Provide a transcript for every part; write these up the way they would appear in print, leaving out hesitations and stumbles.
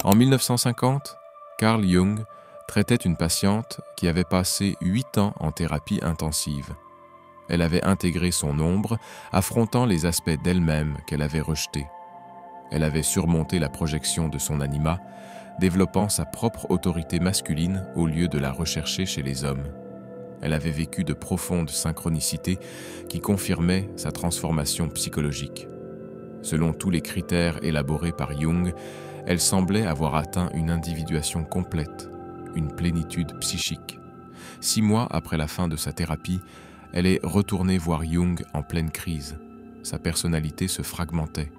En 1950, Carl Jung traitait une patiente qui avait passé 8 ans en thérapie intensive. Elle avait intégré son ombre, affrontant les aspects d'elle-même qu'elle avait rejetés. Elle avait surmonté la projection de son anima, développant sa propre autorité masculine au lieu de la rechercher chez les hommes. Elle avait vécu de profondes synchronicités qui confirmaient sa transformation psychologique. Selon tous les critères élaborés par Jung, elle semblait avoir atteint une individuation complète, une plénitude psychique. 6 mois après la fin de sa thérapie, elle est retournée voir Jung en pleine crise. Sa personnalité se fragmentait.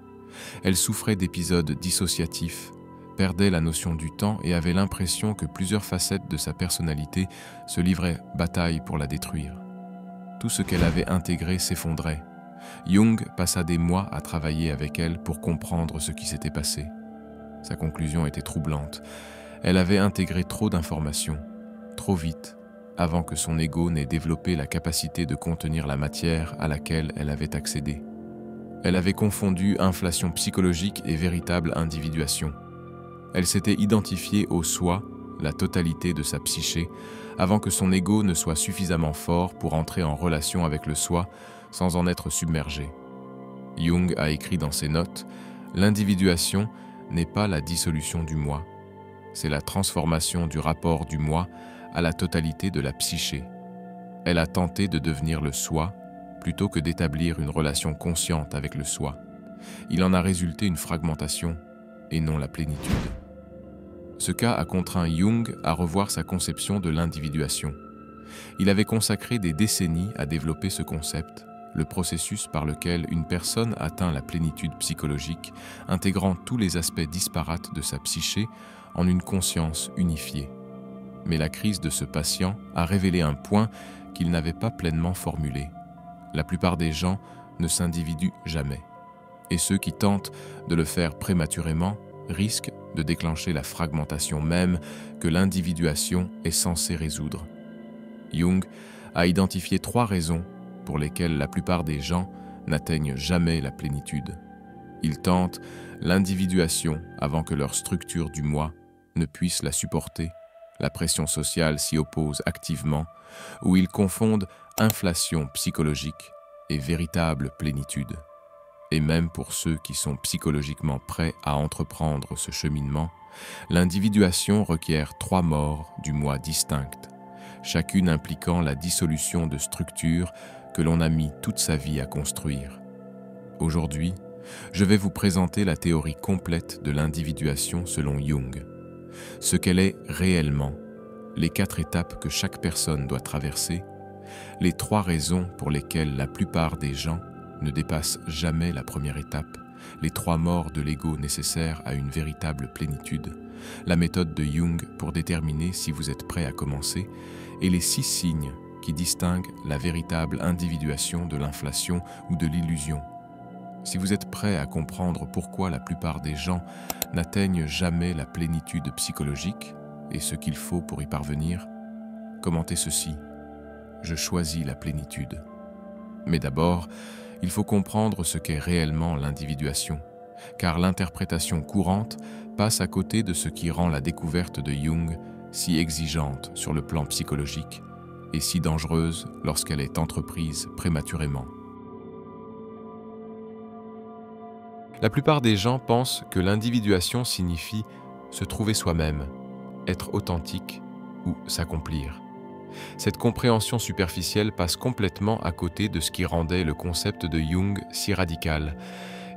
Elle souffrait d'épisodes dissociatifs, perdait la notion du temps et avait l'impression que plusieurs facettes de sa personnalité se livraient bataille pour la détruire. Tout ce qu'elle avait intégré s'effondrait. Jung passa des mois à travailler avec elle pour comprendre ce qui s'était passé. Sa conclusion était troublante. Elle avait intégré trop d'informations, trop vite, avant que son ego n'ait développé la capacité de contenir la matière à laquelle elle avait accédé. Elle avait confondu inflation psychologique et véritable individuation. Elle s'était identifiée au soi, la totalité de sa psyché, avant que son ego ne soit suffisamment fort pour entrer en relation avec le soi sans en être submergé. Jung a écrit dans ses notes « L'individuation n'est pas la dissolution du moi, c'est la transformation du rapport du moi à la totalité de la psyché. Elle a tenté de devenir le soi plutôt que d'établir une relation consciente avec le soi. Il en a résulté une fragmentation et non la plénitude. » Ce cas a contraint Jung à revoir sa conception de l'individuation. Il avait consacré des décennies à développer ce concept, le processus par lequel une personne atteint la plénitude psychologique, intégrant tous les aspects disparates de sa psyché en une conscience unifiée. Mais la crise de ce patient a révélé un point qu'il n'avait pas pleinement formulé. La plupart des gens ne s'individuent jamais. Et ceux qui tentent de le faire prématurément risquent de déclencher la fragmentation même que l'individuation est censée résoudre. Jung a identifié 3 raisons pour lesquelles la plupart des gens n'atteignent jamais la plénitude. Ils tentent l'individuation avant que leur structure du moi ne puisse la supporter, la pression sociale s'y oppose activement, ou ils confondent inflation psychologique et véritable plénitude. Et même pour ceux qui sont psychologiquement prêts à entreprendre ce cheminement, l'individuation requiert 3 morts du moi distinctes, chacune impliquant la dissolution de structures que l'on a mis toute sa vie à construire. Aujourd'hui, je vais vous présenter la théorie complète de l'individuation selon Jung, ce qu'elle est réellement, les 4 étapes que chaque personne doit traverser, les 3 raisons pour lesquelles la plupart des gens ne dépassent jamais la première étape, les 3 morts de l'ego nécessaires à une véritable plénitude, la méthode de Jung pour déterminer si vous êtes prêt à commencer, et les 6 signes qui distinguent la véritable individuation de l'inflation ou de l'illusion. Si vous êtes prêt à comprendre pourquoi la plupart des gens n'atteignent jamais la plénitude psychologique et ce qu'il faut pour y parvenir, commentez ceci. Je choisis la plénitude. Mais d'abord, il faut comprendre ce qu'est réellement l'individuation, car l'interprétation courante passe à côté de ce qui rend la découverte de Jung si exigeante sur le plan psychologique et si dangereuse lorsqu'elle est entreprise prématurément. La plupart des gens pensent que l'individuation signifie se trouver soi-même, être authentique ou s'accomplir. Cette compréhension superficielle passe complètement à côté de ce qui rendait le concept de Jung si radical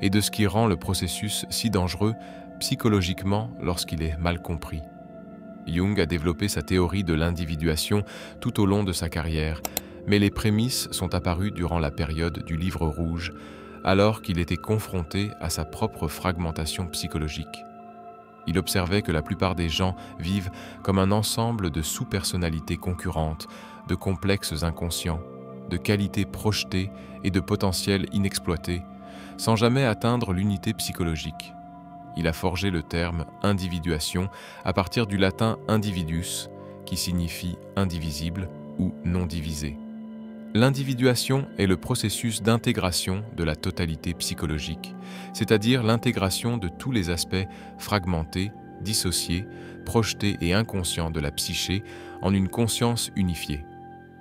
et de ce qui rend le processus si dangereux psychologiquement lorsqu'il est mal compris. Jung a développé sa théorie de l'individuation tout au long de sa carrière, mais les prémices sont apparues durant la période du Livre rouge, alors qu'il était confronté à sa propre fragmentation psychologique. Il observait que la plupart des gens vivent comme un ensemble de sous-personnalités concurrentes, de complexes inconscients, de qualités projetées et de potentiels inexploités, sans jamais atteindre l'unité psychologique. Il a forgé le terme « individuation » à partir du latin « individus » qui signifie « indivisible » ou « non divisé ». L'individuation est le processus d'intégration de la totalité psychologique, c'est-à-dire l'intégration de tous les aspects fragmentés dissocié, projeté et inconscient de la psyché en une conscience unifiée.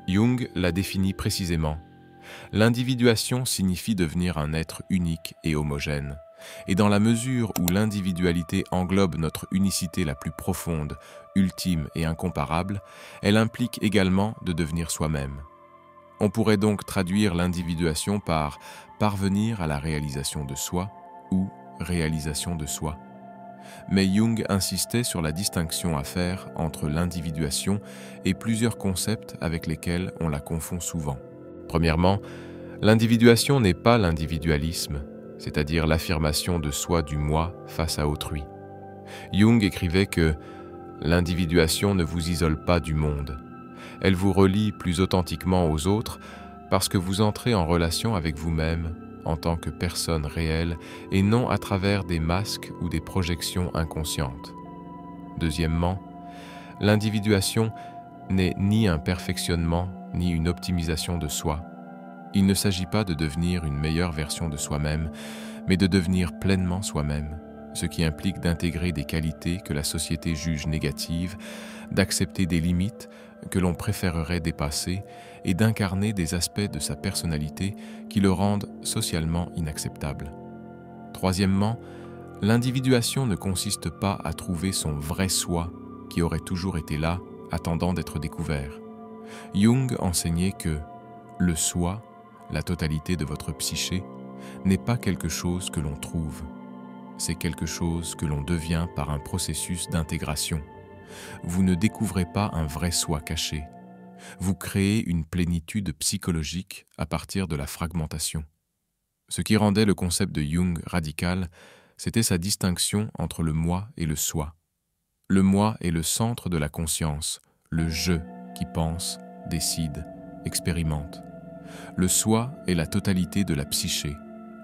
Jung l'a défini précisément. L'individuation signifie devenir un être unique et homogène. Et dans la mesure où l'individualité englobe notre unicité la plus profonde, ultime et incomparable, elle implique également de devenir soi-même. On pourrait donc traduire l'individuation par parvenir à la réalisation de soi ou réalisation de soi. Mais Jung insistait sur la distinction à faire entre l'individuation et plusieurs concepts avec lesquels on la confond souvent. Premièrement, l'individuation n'est pas l'individualisme, c'est-à-dire l'affirmation de soi du moi face à autrui. Jung écrivait que l'individuation ne vous isole pas du monde. Elle vous relie plus authentiquement aux autres parce que vous entrez en relation avec vous-même en tant que personne réelle et non à travers des masques ou des projections inconscientes. Deuxièmement, l'individuation n'est ni un perfectionnement ni une optimisation de soi. Il ne s'agit pas de devenir une meilleure version de soi-même, mais de devenir pleinement soi-même, ce qui implique d'intégrer des qualités que la société juge négatives, d'accepter des limites que l'on préférerait dépasser et d'incarner des aspects de sa personnalité qui le rendent socialement inacceptable. Troisièmement, l'individuation ne consiste pas à trouver son vrai soi qui aurait toujours été là, attendant d'être découvert. Jung enseignait que le soi, la totalité de votre psyché, n'est pas quelque chose que l'on trouve. C'est quelque chose que l'on devient par un processus d'intégration. Vous ne découvrez pas un vrai soi caché. Vous créez une plénitude psychologique à partir de la fragmentation. Ce qui rendait le concept de Jung radical, c'était sa distinction entre le moi et le soi. Le moi est le centre de la conscience, le je qui pense, décide, expérimente. Le soi est la totalité de la psyché,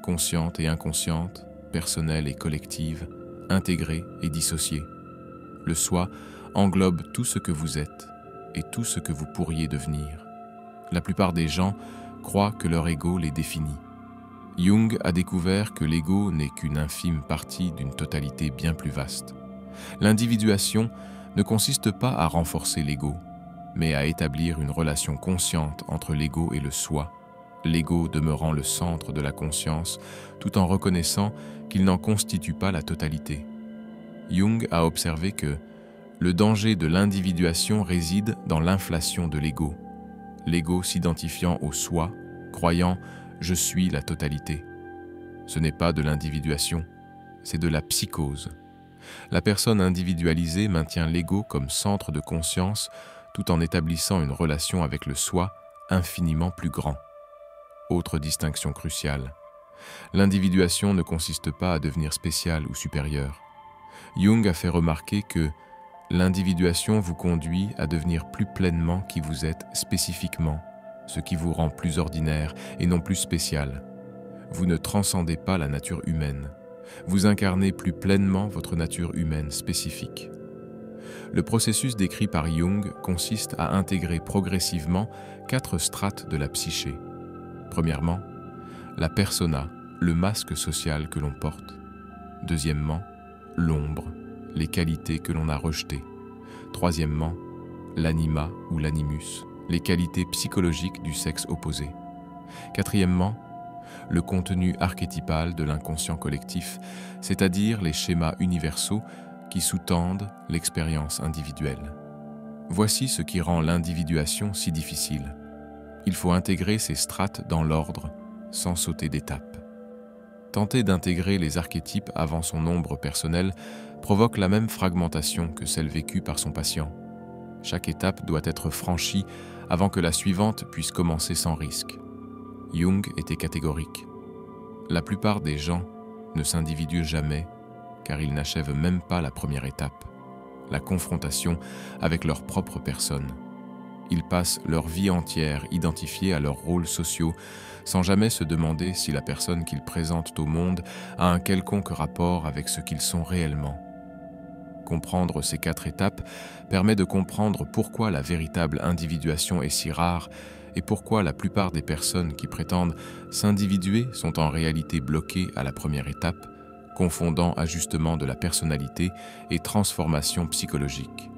consciente et inconsciente, personnelle et collective, intégrée et dissociée. Le soi englobe tout ce que vous êtes et tout ce que vous pourriez devenir. La plupart des gens croient que leur ego les définit. Jung a découvert que l'ego n'est qu'une infime partie d'une totalité bien plus vaste. L'individuation ne consiste pas à renforcer l'ego, mais à établir une relation consciente entre l'ego et le soi, l'ego demeurant le centre de la conscience tout en reconnaissant qu'il n'en constitue pas la totalité. Jung a observé que le danger de l'individuation réside dans l'inflation de l'ego, l'ego s'identifiant au soi, croyant « je suis la totalité ». Ce n'est pas de l'individuation, c'est de la psychose. La personne individualisée maintient l'ego comme centre de conscience tout en établissant une relation avec le soi infiniment plus grand. Autre distinction cruciale. L'individuation ne consiste pas à devenir spécial ou supérieur. Jung a fait remarquer que l'individuation vous conduit à devenir plus pleinement qui vous êtes spécifiquement, ce qui vous rend plus ordinaire et non plus spécial. Vous ne transcendez pas la nature humaine. Vous incarnez plus pleinement votre nature humaine spécifique. Le processus décrit par Jung consiste à intégrer progressivement 4 strates de la psyché. Premièrement, la persona, le masque social que l'on porte. Deuxièmement, l'ombre, les qualités que l'on a rejetées. Troisièmement, l'anima ou l'animus, les qualités psychologiques du sexe opposé. Quatrièmement, le contenu archétypal de l'inconscient collectif, c'est-à-dire les schémas universaux qui sous-tendent l'expérience individuelle. Voici ce qui rend l'individuation si difficile. Il faut intégrer ces strates dans l'ordre, sans sauter d'étape. Tenter d'intégrer les archétypes avant son ombre personnelle provoque la même fragmentation que celle vécue par son patient. Chaque étape doit être franchie avant que la suivante puisse commencer sans risque. Jung était catégorique. La plupart des gens ne s'individuent jamais car ils n'achèvent même pas la première étape, la confrontation avec leur propre personne. Ils passent leur vie entière identifiés à leurs rôles sociaux sans jamais se demander si la personne qu'ils présentent au monde a un quelconque rapport avec ce qu'ils sont réellement. Comprendre ces 4 étapes permet de comprendre pourquoi la véritable individuation est si rare et pourquoi la plupart des personnes qui prétendent s'individuer sont en réalité bloquées à la première étape, confondant ajustement de la personnalité et transformation psychologique.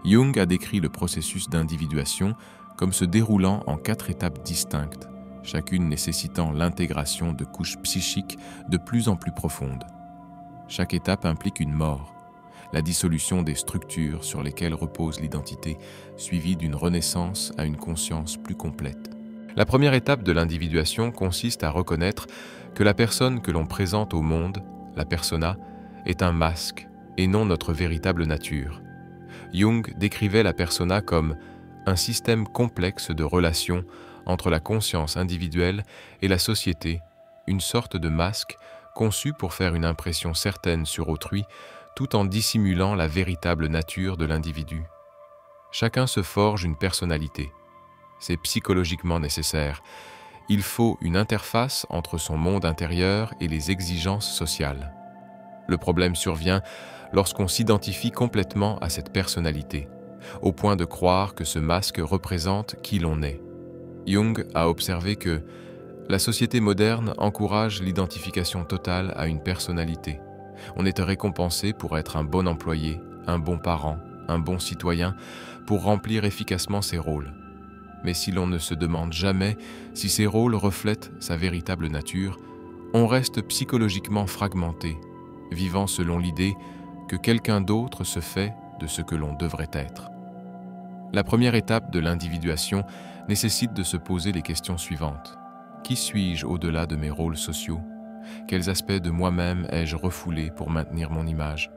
Jung a décrit le processus d'individuation comme se déroulant en 4 étapes distinctes, chacune nécessitant l'intégration de couches psychiques de plus en plus profondes. Chaque étape implique une mort, la dissolution des structures sur lesquelles repose l'identité, suivie d'une renaissance à une conscience plus complète. La première étape de l'individuation consiste à reconnaître que la personne que l'on présente au monde, la persona, est un masque et non notre véritable nature. Jung décrivait la persona comme un système complexe de relations entre la conscience individuelle et la société, une sorte de masque conçu pour faire une impression certaine sur autrui tout en dissimulant la véritable nature de l'individu. Chacun se forge une personnalité. C'est psychologiquement nécessaire. Il faut une interface entre son monde intérieur et les exigences sociales. Le problème survient lorsqu'on s'identifie complètement à cette personnalité, au point de croire que ce masque représente qui l'on est. Jung a observé que la société moderne encourage l'identification totale à une personnalité. On est récompensé pour être un bon employé, un bon parent, un bon citoyen, pour remplir efficacement ses rôles. Mais si l'on ne se demande jamais si ces rôles reflètent sa véritable nature, on reste psychologiquement fragmenté, vivant selon l'idée que quelqu'un d'autre se fait de ce que l'on devrait être. La première étape de l'individuation nécessite de se poser les questions suivantes. Qui suis-je au-delà de mes rôles sociaux? Quels aspects de moi-même ai-je refoulés pour maintenir mon image?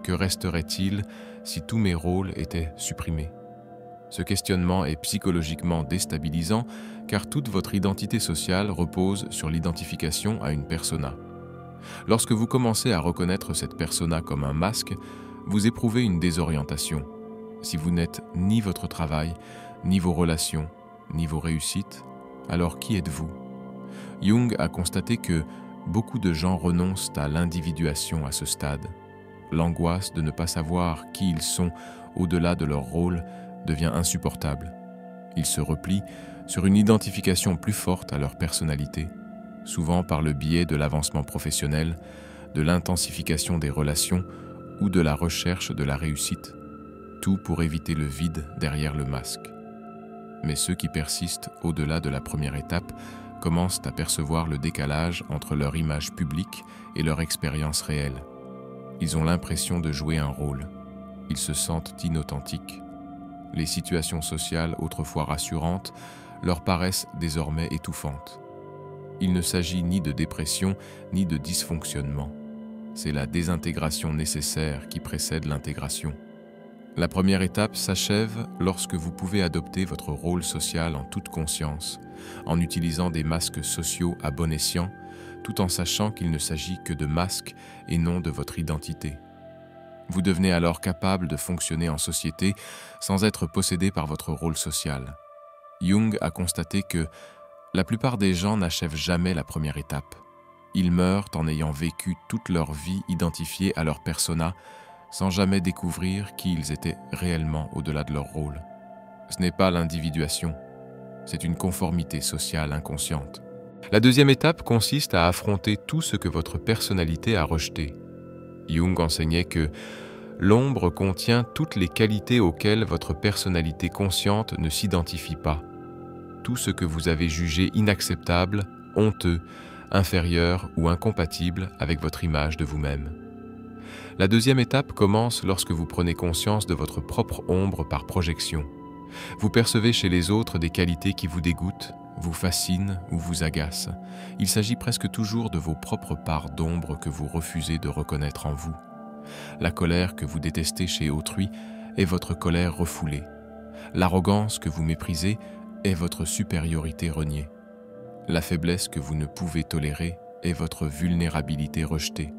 Que resterait-il si tous mes rôles étaient supprimés? Ce questionnement est psychologiquement déstabilisant car toute votre identité sociale repose sur l'identification à une persona. Lorsque vous commencez à reconnaître cette persona comme un masque, vous éprouvez une désorientation. Si vous n'êtes ni votre travail, ni vos relations, ni vos réussites, alors qui êtes-vous? Jung a constaté que beaucoup de gens renoncent à l'individuation à ce stade. L'angoisse de ne pas savoir qui ils sont au-delà de leur rôle devient insupportable. Ils se replient sur une identification plus forte à leur personnalité, souvent par le biais de l'avancement professionnel, de l'intensification des relations ou de la recherche de la réussite, tout pour éviter le vide derrière le masque. Mais ceux qui persistent au-delà de la première étape commencent à percevoir le décalage entre leur image publique et leur expérience réelle. Ils ont l'impression de jouer un rôle. Ils se sentent inauthentiques. Les situations sociales autrefois rassurantes leur paraissent désormais étouffantes. Il ne s'agit ni de dépression ni de dysfonctionnement. C'est la désintégration nécessaire qui précède l'intégration. La première étape s'achève lorsque vous pouvez adopter votre rôle social en toute conscience, en utilisant des masques sociaux à bon escient, tout en sachant qu'il ne s'agit que de masques et non de votre identité. Vous devenez alors capable de fonctionner en société sans être possédé par votre rôle social. Jung a constaté que la plupart des gens n'achèvent jamais la première étape. Ils meurent en ayant vécu toute leur vie identifiés à leur persona, sans jamais découvrir qui ils étaient réellement au-delà de leur rôle. Ce n'est pas l'individuation, c'est une conformité sociale inconsciente. La deuxième étape consiste à affronter tout ce que votre personnalité a rejeté. Jung enseignait que l'ombre contient toutes les qualités auxquelles votre personnalité consciente ne s'identifie pas. Tout ce que vous avez jugé inacceptable, honteux, inférieur ou incompatible avec votre image de vous-même. La deuxième étape commence lorsque vous prenez conscience de votre propre ombre par projection. Vous percevez chez les autres des qualités qui vous dégoûtent, vous fascinent ou vous agacent. Il s'agit presque toujours de vos propres parts d'ombre que vous refusez de reconnaître en vous. La colère que vous détestez chez autrui est votre colère refoulée. L'arrogance que vous méprisez est votre supériorité reniée. La faiblesse que vous ne pouvez tolérer est votre vulnérabilité rejetée.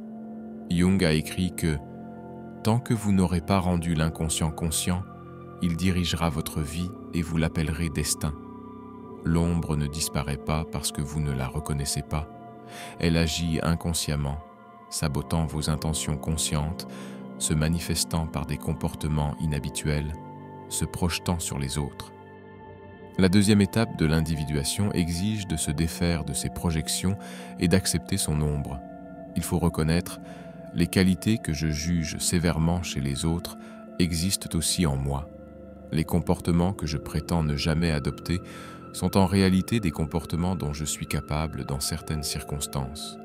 Jung a écrit que « Tant que vous n'aurez pas rendu l'inconscient conscient, il dirigera votre vie et vous l'appellerez destin. L'ombre ne disparaît pas parce que vous ne la reconnaissez pas. Elle agit inconsciemment, sabotant vos intentions conscientes, se manifestant par des comportements inhabituels, se projetant sur les autres. La deuxième étape de l'individuation exige de se défaire de ses projections et d'accepter son ombre. Il faut reconnaître les qualités que je juge sévèrement chez les autres existent aussi en moi. Les comportements que je prétends ne jamais adopter sont en réalité des comportements dont je suis capable dans certaines circonstances.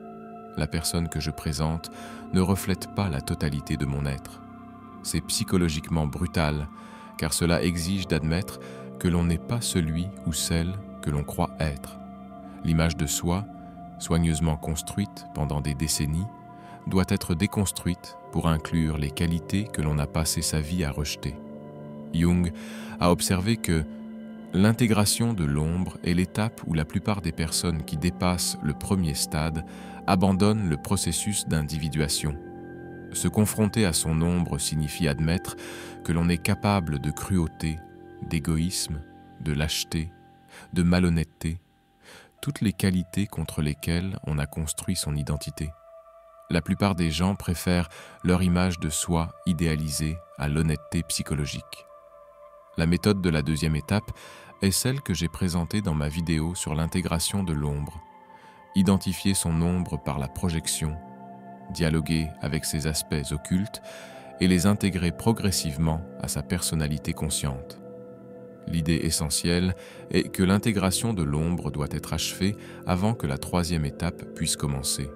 La personne que je présente ne reflète pas la totalité de mon être. C'est psychologiquement brutal, car cela exige d'admettre que l'on n'est pas celui ou celle que l'on croit être. L'image de soi, soigneusement construite pendant des décennies, doit être déconstruite pour inclure les qualités que l'on a passé sa vie à rejeter. Jung a observé que l'intégration de l'ombre est l'étape où la plupart des personnes qui dépassent le premier stade abandonnent le processus d'individuation. Se confronter à son ombre signifie admettre que l'on est capable de cruauté, d'égoïsme, de lâcheté, de malhonnêteté, toutes les qualités contre lesquelles on a construit son identité. La plupart des gens préfèrent leur image de soi idéalisée à l'honnêteté psychologique. La méthode de la deuxième étape est celle que j'ai présentée dans ma vidéo sur l'intégration de l'ombre. Identifier son ombre par la projection, dialoguer avec ses aspects occultes et les intégrer progressivement à sa personnalité consciente. L'idée essentielle est que l'intégration de l'ombre doit être achevée avant que la troisième étape puisse commencer.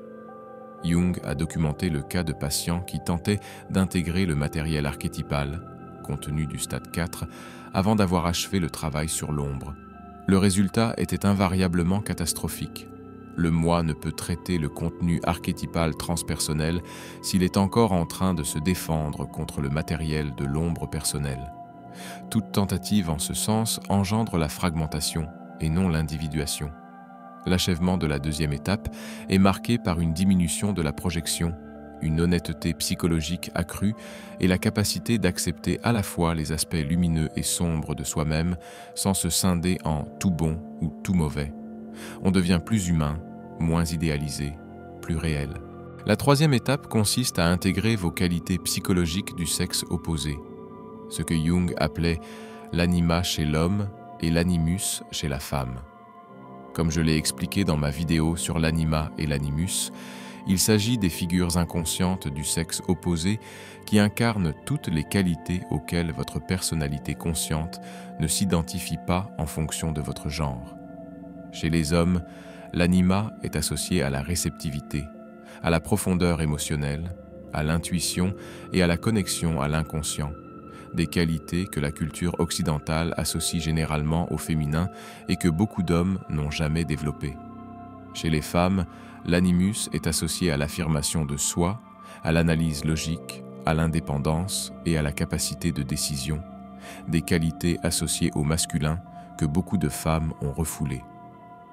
Jung a documenté le cas de patients qui tentaient d'intégrer le matériel archétypal, contenu du stade 4, avant d'avoir achevé le travail sur l'ombre. Le résultat était invariablement catastrophique. Le moi ne peut traiter le contenu archétypal transpersonnel s'il est encore en train de se défendre contre le matériel de l'ombre personnelle. Toute tentative en ce sens engendre la fragmentation et non l'individuation. L'achèvement de la deuxième étape est marqué par une diminution de la projection, une honnêteté psychologique accrue et la capacité d'accepter à la fois les aspects lumineux et sombres de soi-même sans se scinder en tout bon ou tout mauvais. On devient plus humain, moins idéalisé, plus réel. La troisième étape consiste à intégrer vos qualités psychologiques du sexe opposé, ce que Jung appelait l'anima chez l'homme et l'animus chez la femme. Comme je l'ai expliqué dans ma vidéo sur l'anima et l'animus, il s'agit des figures inconscientes du sexe opposé qui incarnent toutes les qualités auxquelles votre personnalité consciente ne s'identifie pas en fonction de votre genre. Chez les hommes, l'anima est associé à la réceptivité, à la profondeur émotionnelle, à l'intuition et à la connexion à l'inconscient, des qualités que la culture occidentale associe généralement au féminin et que beaucoup d'hommes n'ont jamais développées. Chez les femmes, l'animus est associé à l'affirmation de soi, à l'analyse logique, à l'indépendance et à la capacité de décision, des qualités associées au masculin que beaucoup de femmes ont refoulées.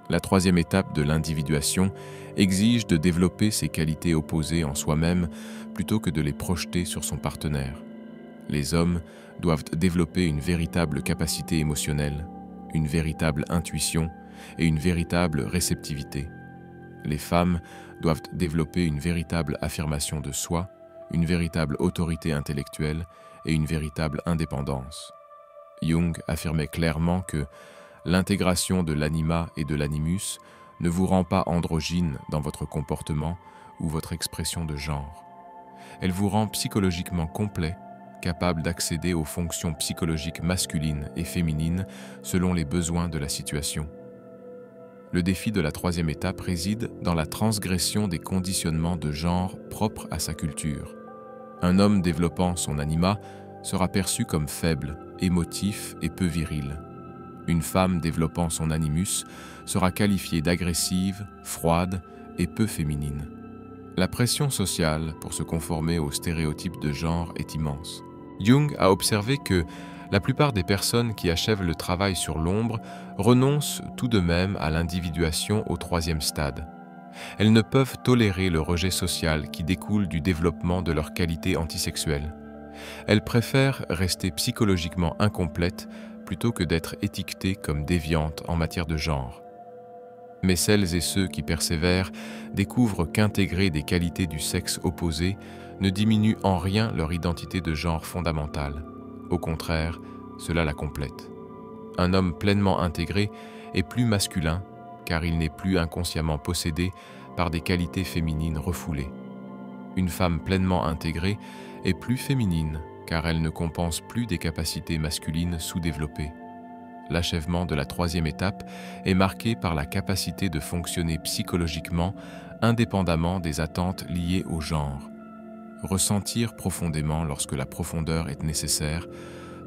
La troisième étape de l'individuation exige de développer ces qualités opposées en soi-même plutôt que de les projeter sur son partenaire. Les hommes doivent développer une véritable capacité émotionnelle, une véritable intuition et une véritable réceptivité. Les femmes doivent développer une véritable affirmation de soi, une véritable autorité intellectuelle et une véritable indépendance. Jung affirmait clairement que l'intégration de l'anima et de l'animus ne vous rend pas androgyne dans votre comportement ou votre expression de genre. Elle vous rend psychologiquement complet, capable d'accéder aux fonctions psychologiques masculines et féminines selon les besoins de la situation. Le défi de la troisième étape réside dans la transgression des conditionnements de genre propres à sa culture. Un homme développant son anima sera perçu comme faible, émotif et peu viril. Une femme développant son animus sera qualifiée d'agressive, froide et peu féminine. La pression sociale pour se conformer aux stéréotypes de genre est immense. Jung a observé que la plupart des personnes qui achèvent le travail sur l'ombre renoncent tout de même à l'individuation au troisième stade. Elles ne peuvent tolérer le rejet social qui découle du développement de leur qualité antisexuelle. Elles préfèrent rester psychologiquement incomplètes plutôt que d'être étiquetées comme déviantes en matière de genre. Mais celles et ceux qui persévèrent découvrent qu'intégrer des qualités du sexe opposé ne diminue en rien leur identité de genre fondamentale. Au contraire, cela la complète. Un homme pleinement intégré est plus masculin car il n'est plus inconsciemment possédé par des qualités féminines refoulées. Une femme pleinement intégrée est plus féminine car elle ne compense plus des capacités masculines sous-développées. L'achèvement de la troisième étape est marqué par la capacité de fonctionner psychologiquement indépendamment des attentes liées au genre. Ressentir profondément lorsque la profondeur est nécessaire,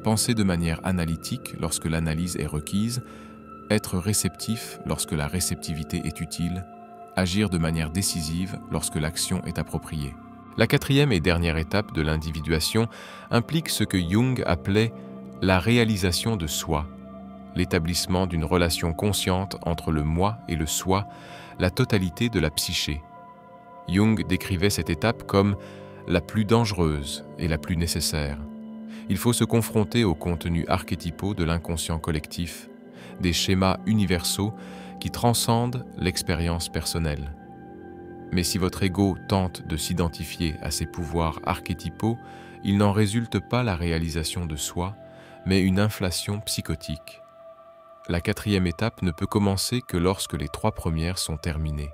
penser de manière analytique lorsque l'analyse est requise, être réceptif lorsque la réceptivité est utile, agir de manière décisive lorsque l'action est appropriée. La quatrième et dernière étape de l'individuation implique ce que Jung appelait la réalisation de soi, l'établissement d'une relation consciente entre le moi et le soi, la totalité de la psyché. Jung décrivait cette étape comme la plus dangereuse et la plus nécessaire. Il faut se confronter aux contenus archétypaux de l'inconscient collectif, des schémas universaux qui transcendent l'expérience personnelle. Mais si votre ego tente de s'identifier à ces pouvoirs archétypaux, il n'en résulte pas la réalisation de soi, mais une inflation psychotique. La quatrième étape ne peut commencer que lorsque les trois premières sont terminées.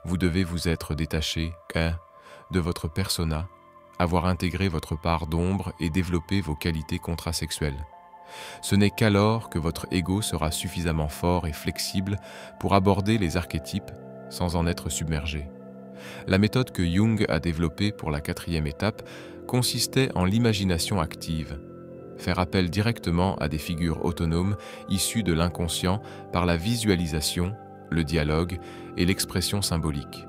Vous devez vous être détaché de votre persona, avoir intégré votre part d'ombre et développé vos qualités contrasexuelles. Ce n'est qu'alors que votre ego sera suffisamment fort et flexible pour aborder les archétypes sans en être submergé. La méthode que Jung a développée pour la quatrième étape consistait en l'imagination active, faire appel directement à des figures autonomes issues de l'inconscient par la visualisation, le dialogue et l'expression symbolique.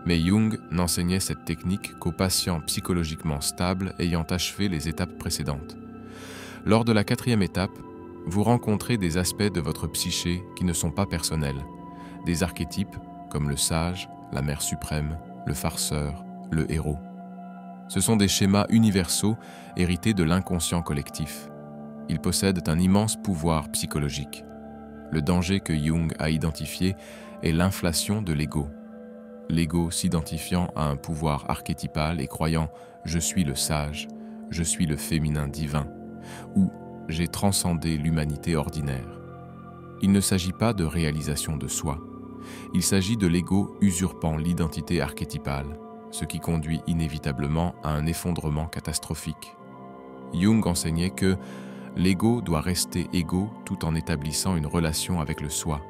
Mais Jung n'enseignait cette technique qu'aux patients psychologiquement stables ayant achevé les étapes précédentes. Lors de la quatrième étape, vous rencontrez des aspects de votre psyché qui ne sont pas personnels, des archétypes comme le sage, la mère suprême, le farceur, le héros. Ce sont des schémas universaux hérités de l'inconscient collectif. Ils possèdent un immense pouvoir psychologique. Le danger que Jung a identifié est l'inflation de l'ego. L'ego s'identifiant à un pouvoir archétypal et croyant « je suis le sage, je suis le féminin divin » ou « j'ai transcendé l'humanité ordinaire ». Il ne s'agit pas de réalisation de soi. Il s'agit de l'ego usurpant l'identité archétypale, ce qui conduit inévitablement à un effondrement catastrophique. Jung enseignait que l'ego doit rester égo tout en établissant une relation avec le soi.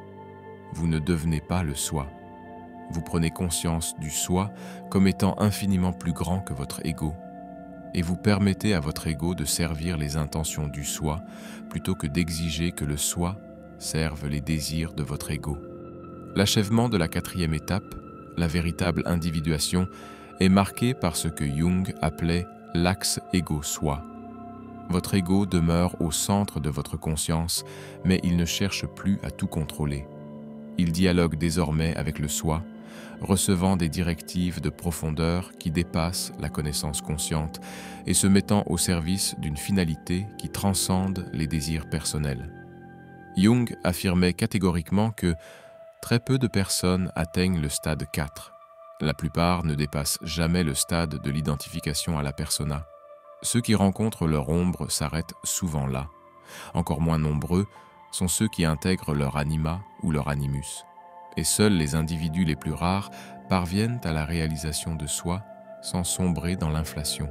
Vous ne devenez pas le soi. Vous prenez conscience du soi comme étant infiniment plus grand que votre ego, et vous permettez à votre ego de servir les intentions du soi plutôt que d'exiger que le soi serve les désirs de votre ego. L'achèvement de la quatrième étape, la véritable individuation, est marqué par ce que Jung appelait l'axe ego-soi. Votre ego demeure au centre de votre conscience, mais il ne cherche plus à tout contrôler. Il dialogue désormais avec le soi, recevant des directives de profondeur qui dépassent la connaissance consciente et se mettant au service d'une finalité qui transcende les désirs personnels. Jung affirmait catégoriquement que très peu de personnes atteignent le stade 4. La plupart ne dépassent jamais le stade de l'identification à la persona. Ceux qui rencontrent leur ombre s'arrêtent souvent là. Encore moins nombreux sont ceux qui intègrent leur anima ou leur animus. Et seuls les individus les plus rares parviennent à la réalisation de soi sans sombrer dans l'inflation.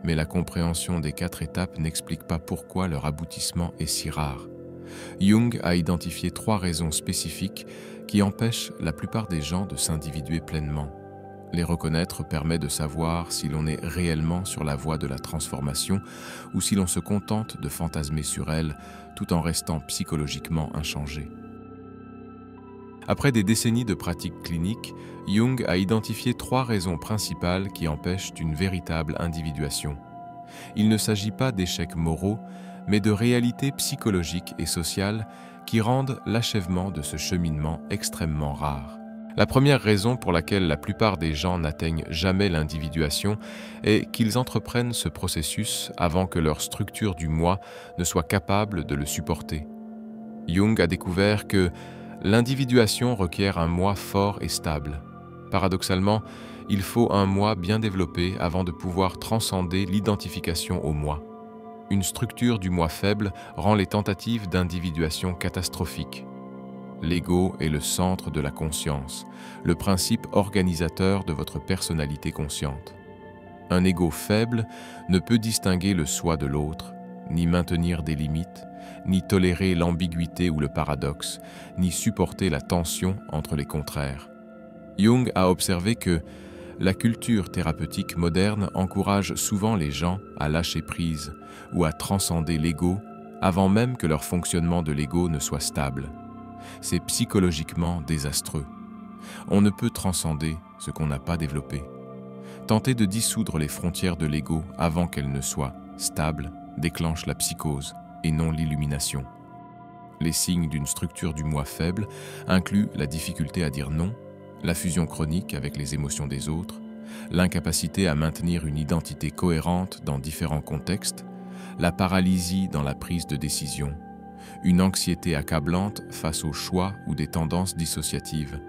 Mais la compréhension des 4 étapes n'explique pas pourquoi leur aboutissement est si rare. Jung a identifié 3 raisons spécifiques qui empêchent la plupart des gens de s'individuer pleinement. Les reconnaître permet de savoir si l'on est réellement sur la voie de la transformation ou si l'on se contente de fantasmer sur elle tout en restant psychologiquement inchangé. Après des décennies de pratiques cliniques, Jung a identifié 3 raisons principales qui empêchent une véritable individuation. Il ne s'agit pas d'échecs moraux, mais de réalités psychologiques et sociales qui rendent l'achèvement de ce cheminement extrêmement rare. La première raison pour laquelle la plupart des gens n'atteignent jamais l'individuation est qu'ils entreprennent ce processus avant que leur structure du moi ne soit capable de le supporter. Jung a découvert que l'individuation requiert un moi fort et stable. Paradoxalement, il faut un moi bien développé avant de pouvoir transcender l'identification au moi. Une structure du moi faible rend les tentatives d'individuation catastrophiques. L'ego est le centre de la conscience, le principe organisateur de votre personnalité consciente. Un ego faible ne peut distinguer le soi de l'autre, ni maintenir des limites, ni tolérer l'ambiguïté ou le paradoxe, ni supporter la tension entre les contraires. Jung a observé que la culture thérapeutique moderne encourage souvent les gens à lâcher prise ou à transcender l'ego avant même que leur fonctionnement de l'ego ne soit stable. C'est psychologiquement désastreux. On ne peut transcender ce qu'on n'a pas développé. Tenter de dissoudre les frontières de l'ego avant qu'elles ne soient stables déclenche la psychose et non l'illumination. Les signes d'une structure du moi faible incluent la difficulté à dire non, la fusion chronique avec les émotions des autres, l'incapacité à maintenir une identité cohérente dans différents contextes, la paralysie dans la prise de décision, une anxiété accablante face aux choix ou des tendances dissociatives.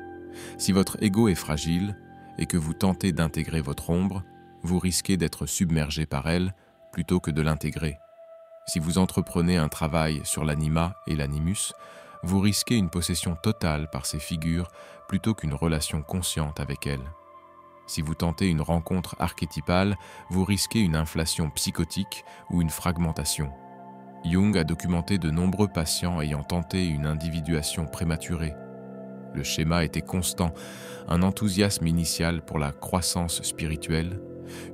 Si votre ego est fragile et que vous tentez d'intégrer votre ombre, vous risquez d'être submergé par elle plutôt que de l'intégrer. Si vous entreprenez un travail sur l'anima et l'animus, vous risquez une possession totale par ces figures plutôt qu'une relation consciente avec elles. Si vous tentez une rencontre archétypale, vous risquez une inflation psychotique ou une fragmentation. Jung a documenté de nombreux patients ayant tenté une individuation prématurée. Le schéma était constant, un enthousiasme initial pour la croissance spirituelle,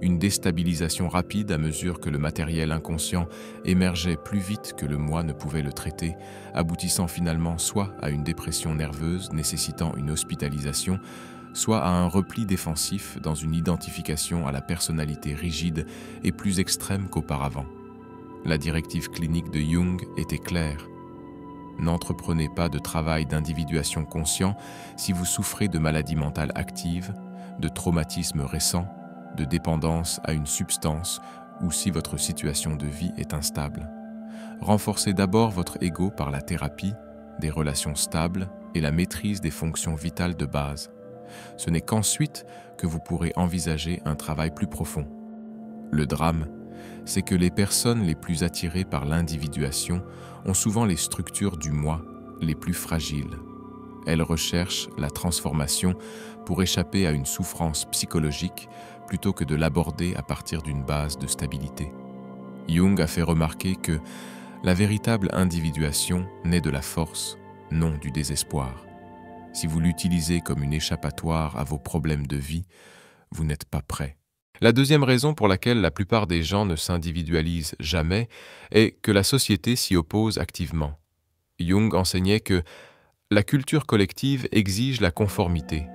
une déstabilisation rapide à mesure que le matériel inconscient émergeait plus vite que le moi ne pouvait le traiter, aboutissant finalement soit à une dépression nerveuse nécessitant une hospitalisation, soit à un repli défensif dans une identification à la personnalité rigide et plus extrême qu'auparavant. La directive clinique de Jung était claire. N'entreprenez pas de travail d'individuation conscient si vous souffrez de maladies mentales actives, de traumatismes récents, de dépendance à une substance ou si votre situation de vie est instable. Renforcez d'abord votre ego par la thérapie, des relations stables et la maîtrise des fonctions vitales de base. Ce n'est qu'ensuite que vous pourrez envisager un travail plus profond. Le drame, c'est que les personnes les plus attirées par l'individuation ont souvent les structures du moi les plus fragiles. Elles recherchent la transformation pour échapper à une souffrance psychologique plutôt que de l'aborder à partir d'une base de stabilité. Jung a fait remarquer que la véritable individuation naît de la force, non du désespoir. Si vous l'utilisez comme une échappatoire à vos problèmes de vie, vous n'êtes pas prêt. La deuxième raison pour laquelle la plupart des gens ne s'individualisent jamais est que la société s'y oppose activement. Jung enseignait que la culture collective exige la conformité.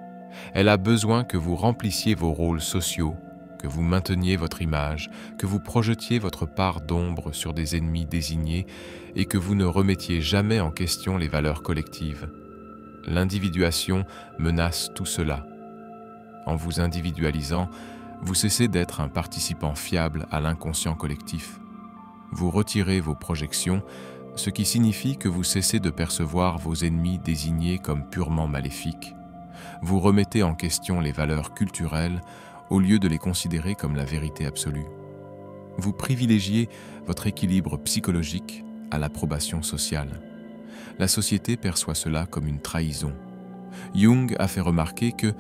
Elle a besoin que vous remplissiez vos rôles sociaux, que vous mainteniez votre image, que vous projetiez votre part d'ombre sur des ennemis désignés et que vous ne remettiez jamais en question les valeurs collectives. L'individuation menace tout cela. En vous individualisant, vous cessez d'être un participant fiable à l'inconscient collectif. Vous retirez vos projections, ce qui signifie que vous cessez de percevoir vos ennemis désignés comme purement maléfiques. Vous remettez en question les valeurs culturelles au lieu de les considérer comme la vérité absolue. Vous privilégiez votre équilibre psychologique à l'approbation sociale. La société perçoit cela comme une trahison. Jung a fait remarquer que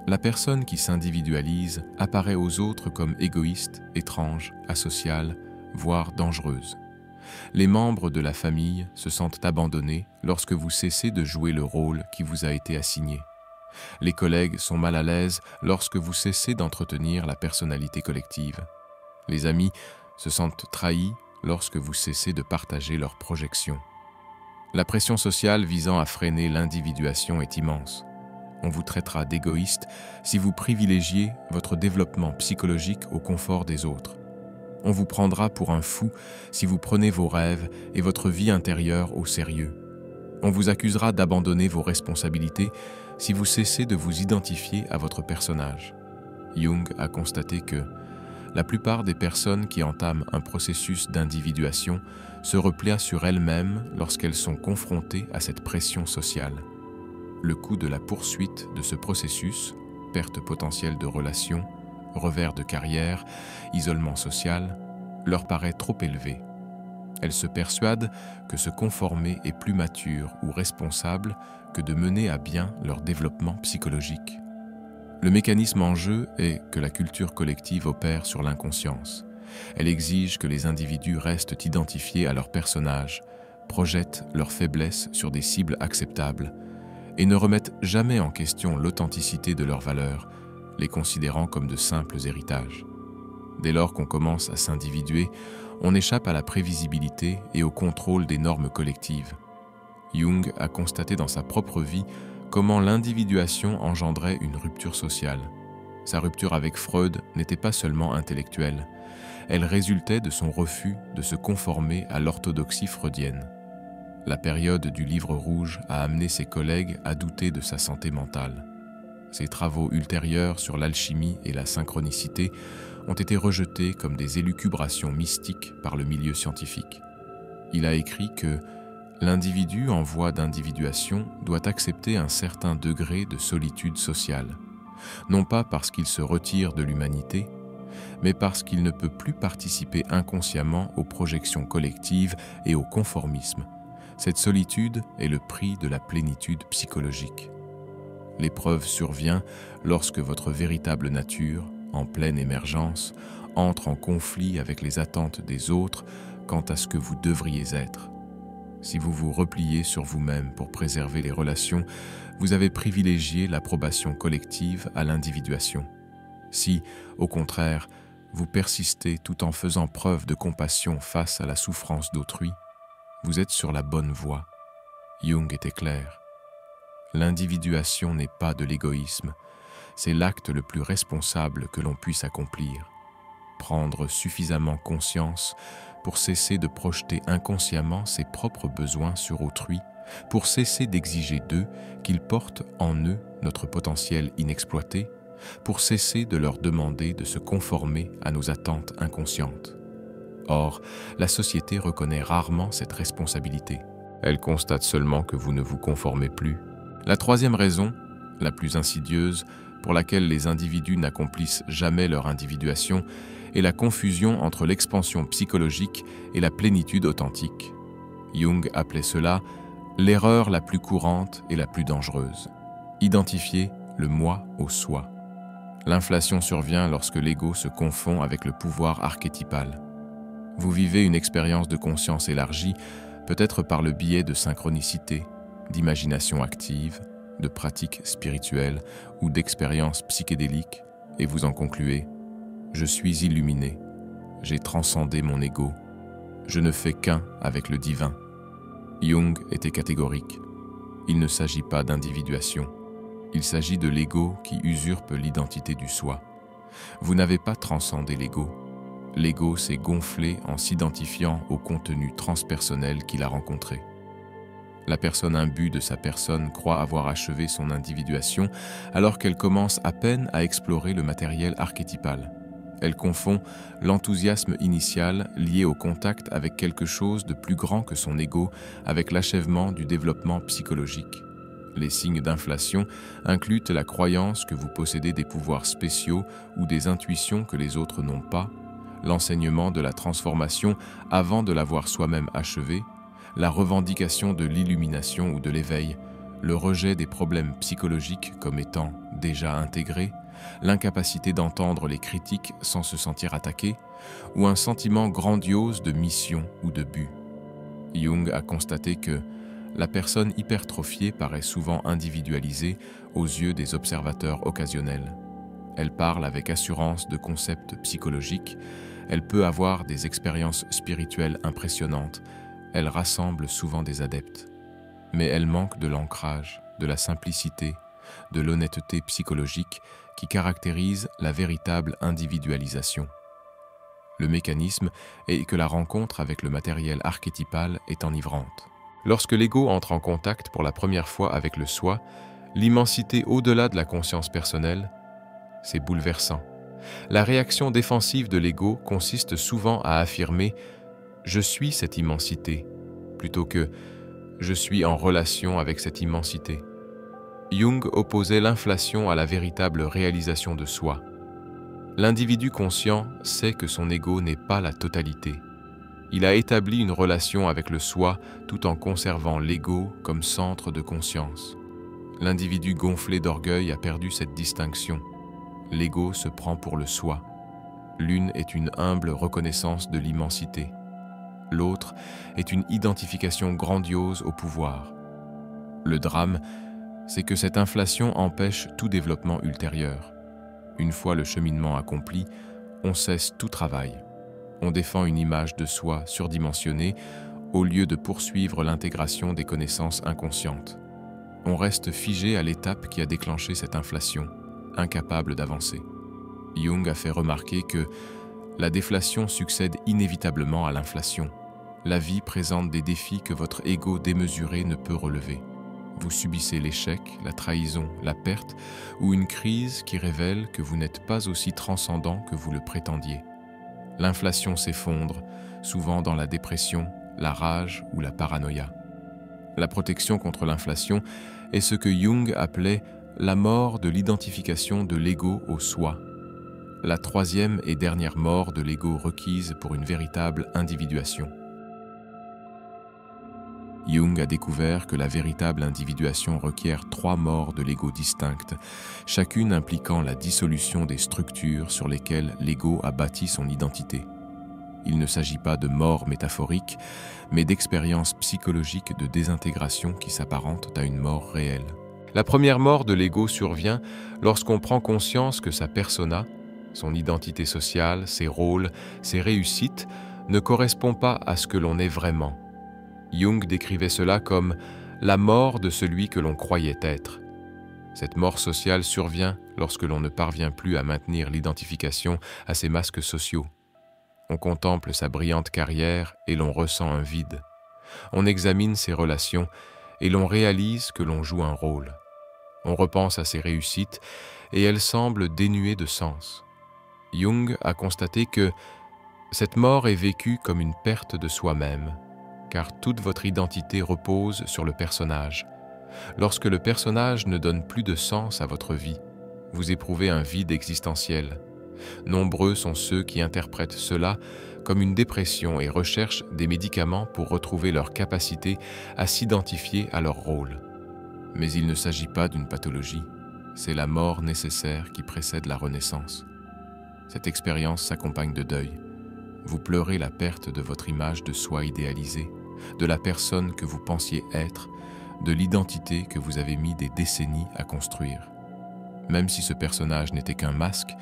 la personne qui s'individualise apparaît aux autres comme égoïste, étrange, asociale, voire dangereuse. Les membres de la famille se sentent abandonnés lorsque vous cessez de jouer le rôle qui vous a été assigné. Les collègues sont mal à l'aise lorsque vous cessez d'entretenir la personnalité collective. Les amis se sentent trahis lorsque vous cessez de partager leurs projections. La pression sociale visant à freiner l'individuation est immense. On vous traitera d'égoïste si vous privilégiez votre développement psychologique au confort des autres. On vous prendra pour un fou si vous prenez vos rêves et votre vie intérieure au sérieux. On vous accusera d'abandonner vos responsabilités si vous cessez de vous identifier à votre personnage. Jung a constaté que la plupart des personnes qui entament un processus d'individuation se replient sur elles-mêmes lorsqu'elles sont confrontées à cette pression sociale. Le coût de la poursuite de ce processus, perte potentielle de relations, revers de carrière, isolement social, leur paraît trop élevée. Elles se persuadent que se conformer est plus mature ou responsable que de mener à bien leur développement psychologique. Le mécanisme en jeu est que la culture collective opère sur l'inconscience. Elle exige que les individus restent identifiés à leur personnage, projettent leurs faiblesses sur des cibles acceptables et ne remettent jamais en question l'authenticité de leurs valeurs, les considérant comme de simples héritages. Dès lors qu'on commence à s'individuer, on échappe à la prévisibilité et au contrôle des normes collectives. Jung a constaté dans sa propre vie comment l'individuation engendrait une rupture sociale. Sa rupture avec Freud n'était pas seulement intellectuelle, elle résultait de son refus de se conformer à l'orthodoxie freudienne. La période du Livre rouge a amené ses collègues à douter de sa santé mentale. Ses travaux ultérieurs sur l'alchimie et la synchronicité ont été rejetés comme des élucubrations mystiques par le milieu scientifique. Il a écrit que l'individu en voie d'individuation doit accepter un certain degré de solitude sociale, non pas parce qu'il se retire de l'humanité, mais parce qu'il ne peut plus participer inconsciemment aux projections collectives et au conformisme. Cette solitude est le prix de la plénitude psychologique. L'épreuve survient lorsque votre véritable nature, en pleine émergence, entre en conflit avec les attentes des autres quant à ce que vous devriez être. Si vous vous repliez sur vous-même pour préserver les relations, vous avez privilégié l'approbation collective à l'individuation. Si, au contraire, vous persistez tout en faisant preuve de compassion face à la souffrance d'autrui, vous êtes sur la bonne voie. Jung était clair. L'individuation n'est pas de l'égoïsme, c'est l'acte le plus responsable que l'on puisse accomplir. Prendre suffisamment conscience pour cesser de projeter inconsciemment ses propres besoins sur autrui, pour cesser d'exiger d'eux qu'ils portent en eux notre potentiel inexploité, pour cesser de leur demander de se conformer à nos attentes inconscientes. Or, la société reconnaît rarement cette responsabilité. Elle constate seulement que vous ne vous conformez plus. La troisième raison, la plus insidieuse, pour laquelle les individus n'accomplissent jamais leur individuation, est la confusion entre l'expansion psychologique et la plénitude authentique. Jung appelait cela l'erreur la plus courante et la plus dangereuse. Identifier le moi au soi. L'inflation survient lorsque l'ego se confond avec le pouvoir archétypal. Vous vivez une expérience de conscience élargie, peut-être par le biais de synchronicité, d'imagination active, de pratiques spirituelles ou d'expériences psychédéliques, et vous en concluez « Je suis illuminé, j'ai transcendé mon ego, je ne fais qu'un avec le divin ». Jung était catégorique. Il ne s'agit pas d'individuation. Il s'agit de l'ego qui usurpe l'identité du soi. Vous n'avez pas transcendé l'ego. L'ego s'est gonflé en s'identifiant au contenu transpersonnel qu'il a rencontré. La personne imbue de sa personne croit avoir achevé son individuation alors qu'elle commence à peine à explorer le matériel archétypal. Elle confond l'enthousiasme initial lié au contact avec quelque chose de plus grand que son ego avec l'achèvement du développement psychologique. Les signes d'inflation incluent la croyance que vous possédez des pouvoirs spéciaux ou des intuitions que les autres n'ont pas, l'enseignement de la transformation avant de l'avoir soi-même achevée, la revendication de l'illumination ou de l'éveil, le rejet des problèmes psychologiques comme étant déjà intégrés, l'incapacité d'entendre les critiques sans se sentir attaqué, ou un sentiment grandiose de mission ou de but. Jung a constaté que la personne hypertrophiée paraît souvent individualisée aux yeux des observateurs occasionnels. Elle parle avec assurance de concepts psychologiques, elle peut avoir des expériences spirituelles impressionnantes, elle rassemble souvent des adeptes. Mais elle manque de l'ancrage, de la simplicité, de l'honnêteté psychologique qui caractérise la véritable individualisation. Le mécanisme est que la rencontre avec le matériel archétypal est enivrante. Lorsque l'ego entre en contact pour la première fois avec le soi, l'immensité au-delà de la conscience personnelle, c'est bouleversant. La réaction défensive de l'ego consiste souvent à affirmer « je suis cette immensité » plutôt que « je suis en relation avec cette immensité ». Jung opposait l'inflation à la véritable réalisation de soi. L'individu conscient sait que son ego n'est pas la totalité. Il a établi une relation avec le soi tout en conservant l'ego comme centre de conscience. L'individu gonflé d'orgueil a perdu cette distinction. L'ego se prend pour le soi. L'une est une humble reconnaissance de l'immensité. L'autre est une identification grandiose au pouvoir. Le drame, c'est que cette inflation empêche tout développement ultérieur. Une fois le cheminement accompli, on cesse tout travail. On défend une image de soi surdimensionnée au lieu de poursuivre l'intégration des connaissances inconscientes. On reste figé à l'étape qui a déclenché cette inflation, incapable d'avancer. Jung a fait remarquer que la déflation succède inévitablement à l'inflation. La vie présente des défis que votre ego démesuré ne peut relever. Vous subissez l'échec, la trahison, la perte ou une crise qui révèle que vous n'êtes pas aussi transcendant que vous le prétendiez. L'inflation s'effondre, souvent dans la dépression, la rage ou la paranoïa. La protection contre l'inflation est ce que Jung appelait la mort de l'identification de l'ego au soi, la troisième et dernière mort de l'ego requise pour une véritable individuation. Jung a découvert que la véritable individuation requiert 3 morts de l'ego distinctes, chacune impliquant la dissolution des structures sur lesquelles l'ego a bâti son identité. Il ne s'agit pas de mort métaphorique, mais d'expériences psychologiques de désintégration qui s'apparentent à une mort réelle. La première mort de l'ego survient lorsqu'on prend conscience que sa persona, son identité sociale, ses rôles, ses réussites, ne correspond pas à ce que l'on est vraiment. Jung décrivait cela comme la mort de celui que l'on croyait être. Cette mort sociale survient lorsque l'on ne parvient plus à maintenir l'identification à ses masques sociaux. On contemple sa brillante carrière et l'on ressent un vide. On examine ses relations et l'on réalise que l'on joue un rôle. On repense à ses réussites et elles semblent dénuées de sens. Jung a constaté que cette mort est vécue comme une perte de soi-même, car toute votre identité repose sur le personnage. Lorsque le personnage ne donne plus de sens à votre vie, vous éprouvez un vide existentiel. Nombreux sont ceux qui interprètent cela comme une dépression et recherchent des médicaments pour retrouver leur capacité à s'identifier à leur rôle. Mais il ne s'agit pas d'une pathologie, c'est la mort nécessaire qui précède la renaissance. Cette expérience s'accompagne de deuil. Vous pleurez la perte de votre image de soi idéalisée, de la personne que vous pensiez être, de l'identité que vous avez mis des décennies à construire. Même si ce personnage n'était qu'un masque,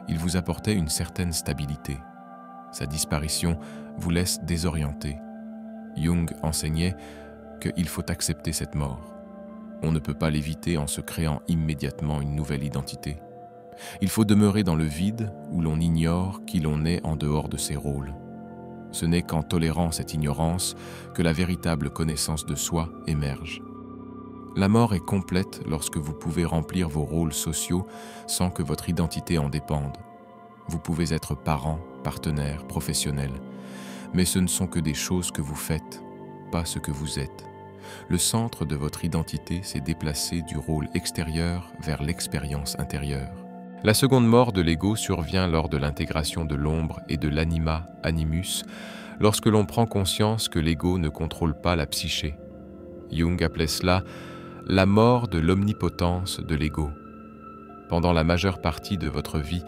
il vous apportait une certaine stabilité. Sa disparition vous laisse désorienté. Jung enseignait qu'il faut accepter cette mort. On ne peut pas l'éviter en se créant immédiatement une nouvelle identité. Il faut demeurer dans le vide où l'on ignore qui l'on est en dehors de ses rôles. Ce n'est qu'en tolérant cette ignorance que la véritable connaissance de soi émerge. La mort est complète lorsque vous pouvez remplir vos rôles sociaux sans que votre identité en dépende. Vous pouvez être parent, partenaire, professionnel, mais ce ne sont que des choses que vous faites, pas ce que vous êtes. Le centre de votre identité s'est déplacé du rôle extérieur vers l'expérience intérieure. La seconde mort de l'ego survient lors de l'intégration de l'ombre et de l'anima animus, lorsque l'on prend conscience que l'ego ne contrôle pas la psyché. Jung appelait cela la mort de l'omnipotence de l'ego. Pendant la majeure partie de votre vie,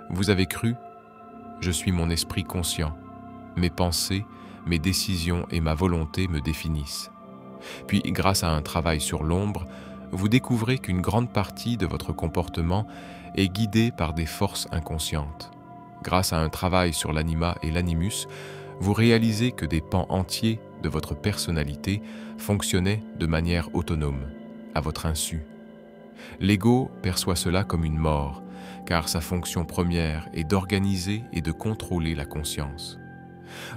vous avez cru « Je suis mon esprit conscient. Mes pensées, mes décisions et ma volonté me définissent. » Puis, grâce à un travail sur l'ombre, vous découvrez qu'une grande partie de votre comportement est guidée par des forces inconscientes. Grâce à un travail sur l'anima et l'animus, vous réalisez que des pans entiers de votre personnalité fonctionnaient de manière autonome, à votre insu. L'ego perçoit cela comme une mort, car sa fonction première est d'organiser et de contrôler la conscience.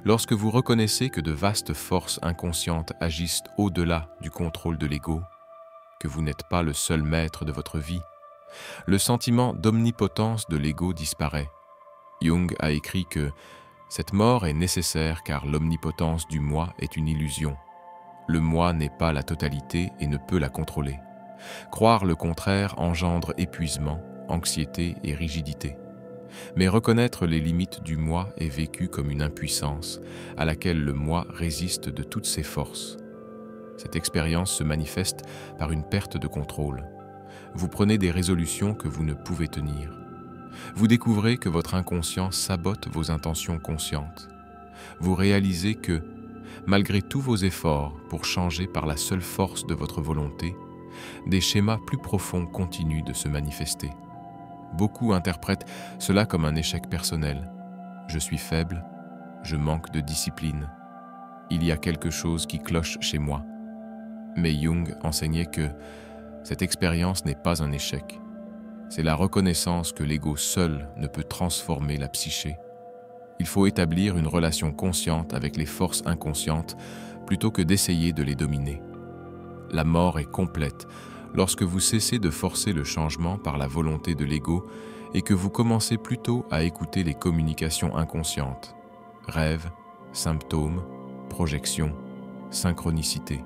Lorsque vous reconnaissez que de vastes forces inconscientes agissent au-delà du contrôle de l'ego, que vous n'êtes pas le seul maître de votre vie, le sentiment d'omnipotence de l'ego disparaît. Jung a écrit que cette mort est nécessaire car l'omnipotence du moi est une illusion. Le moi n'est pas la totalité et ne peut la contrôler. Croire le contraire engendre épuisement, anxiété et rigidité. Mais reconnaître les limites du moi est vécu comme une impuissance à laquelle le moi résiste de toutes ses forces. Cette expérience se manifeste par une perte de contrôle. Vous prenez des résolutions que vous ne pouvez tenir. Vous découvrez que votre inconscient sabote vos intentions conscientes. Vous réalisez que, malgré tous vos efforts pour changer par la seule force de votre volonté, des schémas plus profonds continuent de se manifester. Beaucoup interprètent cela comme un échec personnel. Je suis faible, je manque de discipline. Il y a quelque chose qui cloche chez moi. Mais Jung enseignait que cette expérience n'est pas un échec. C'est la reconnaissance que l'ego seul ne peut transformer la psyché. Il faut établir une relation consciente avec les forces inconscientes plutôt que d'essayer de les dominer. La mort est complète lorsque vous cessez de forcer le changement par la volonté de l'ego et que vous commencez plutôt à écouter les communications inconscientes, rêves, symptômes, projections, synchronicité.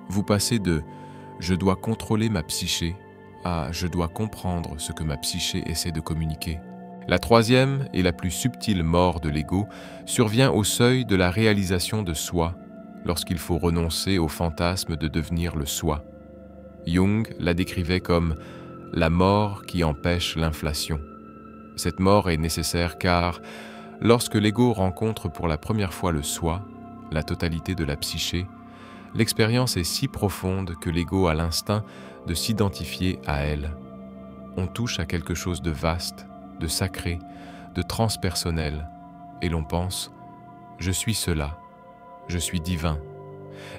Vous passez de « je dois contrôler ma psyché » à « je dois comprendre ce que ma psyché essaie de communiquer ». La troisième et la plus subtile mort de l'ego survient au seuil de la réalisation de soi, lorsqu'il faut renoncer au fantasme de devenir le soi. Jung la décrivait comme « la mort qui empêche l'inflation ». Cette mort est nécessaire car, lorsque l'ego rencontre pour la première fois le soi, la totalité de la psyché, l'expérience est si profonde que l'ego a l'instinct de s'identifier à elle. On touche à quelque chose de vaste, de sacré, de transpersonnel, et l'on pense « je suis cela, je suis divin,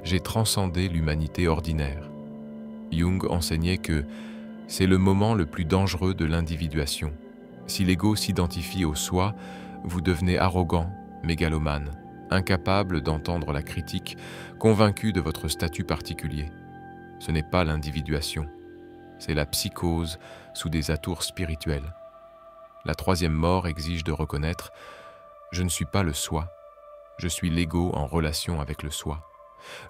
j'ai transcendé l'humanité ordinaire ». Jung enseignait que c'est le moment le plus dangereux de l'individuation. Si l'ego s'identifie au soi, vous devenez arrogant, mégalomane, incapable d'entendre la critique, convaincu de votre statut particulier. Ce n'est pas l'individuation, c'est la psychose sous des atours spirituels. La troisième mort exige de reconnaître « je ne suis pas le soi, je suis l'ego en relation avec le soi ».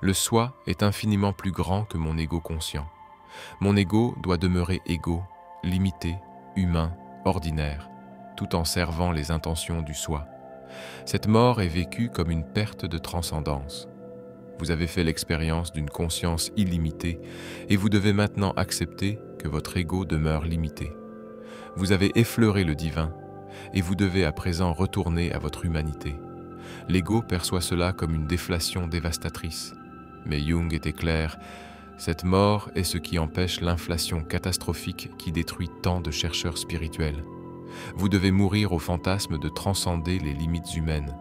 Le soi est infiniment plus grand que mon ego conscient. Mon ego doit demeurer égaux, limité, humain, ordinaire, tout en servant les intentions du soi. Cette mort est vécue comme une perte de transcendance. Vous avez fait l'expérience d'une conscience illimitée et vous devez maintenant accepter que votre ego demeure limité. Vous avez effleuré le divin et vous devez à présent retourner à votre humanité. L'ego perçoit cela comme une déflation dévastatrice. Mais Jung était clair, cette mort est ce qui empêche l'inflation catastrophique qui détruit tant de chercheurs spirituels. Vous devez mourir au fantasme de transcender les limites humaines.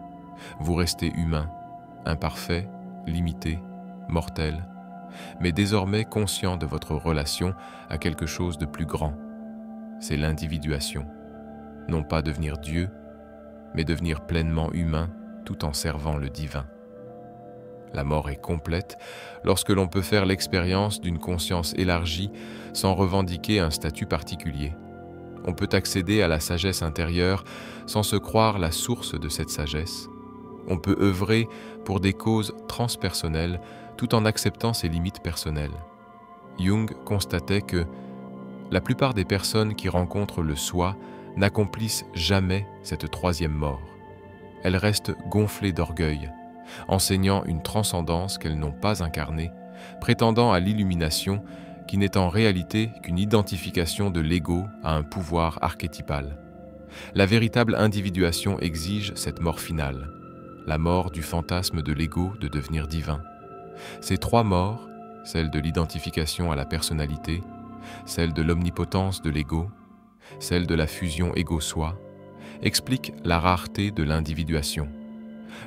Vous restez humain, imparfait, limité, mortel, mais désormais conscient de votre relation à quelque chose de plus grand. C'est l'individuation. Non pas devenir Dieu, mais devenir pleinement humain tout en servant le divin. La mort est complète lorsque l'on peut faire l'expérience d'une conscience élargie sans revendiquer un statut particulier. On peut accéder à la sagesse intérieure sans se croire la source de cette sagesse. On peut œuvrer pour des causes transpersonnelles tout en acceptant ses limites personnelles. Jung constatait que la plupart des personnes qui rencontrent le soi n'accomplissent jamais cette troisième mort. Elles restent gonflées d'orgueil, enseignant une transcendance qu'elles n'ont pas incarnée, prétendant à l'illumination qui n'est en réalité qu'une identification de l'ego à un pouvoir archétypal. La véritable individuation exige cette mort finale, la mort du fantasme de l'ego de devenir divin. Ces trois morts, celle de l'identification à la personnalité, celle de l'omnipotence de l'ego, celle de la fusion ego-soi, expliquent la rareté de l'individuation.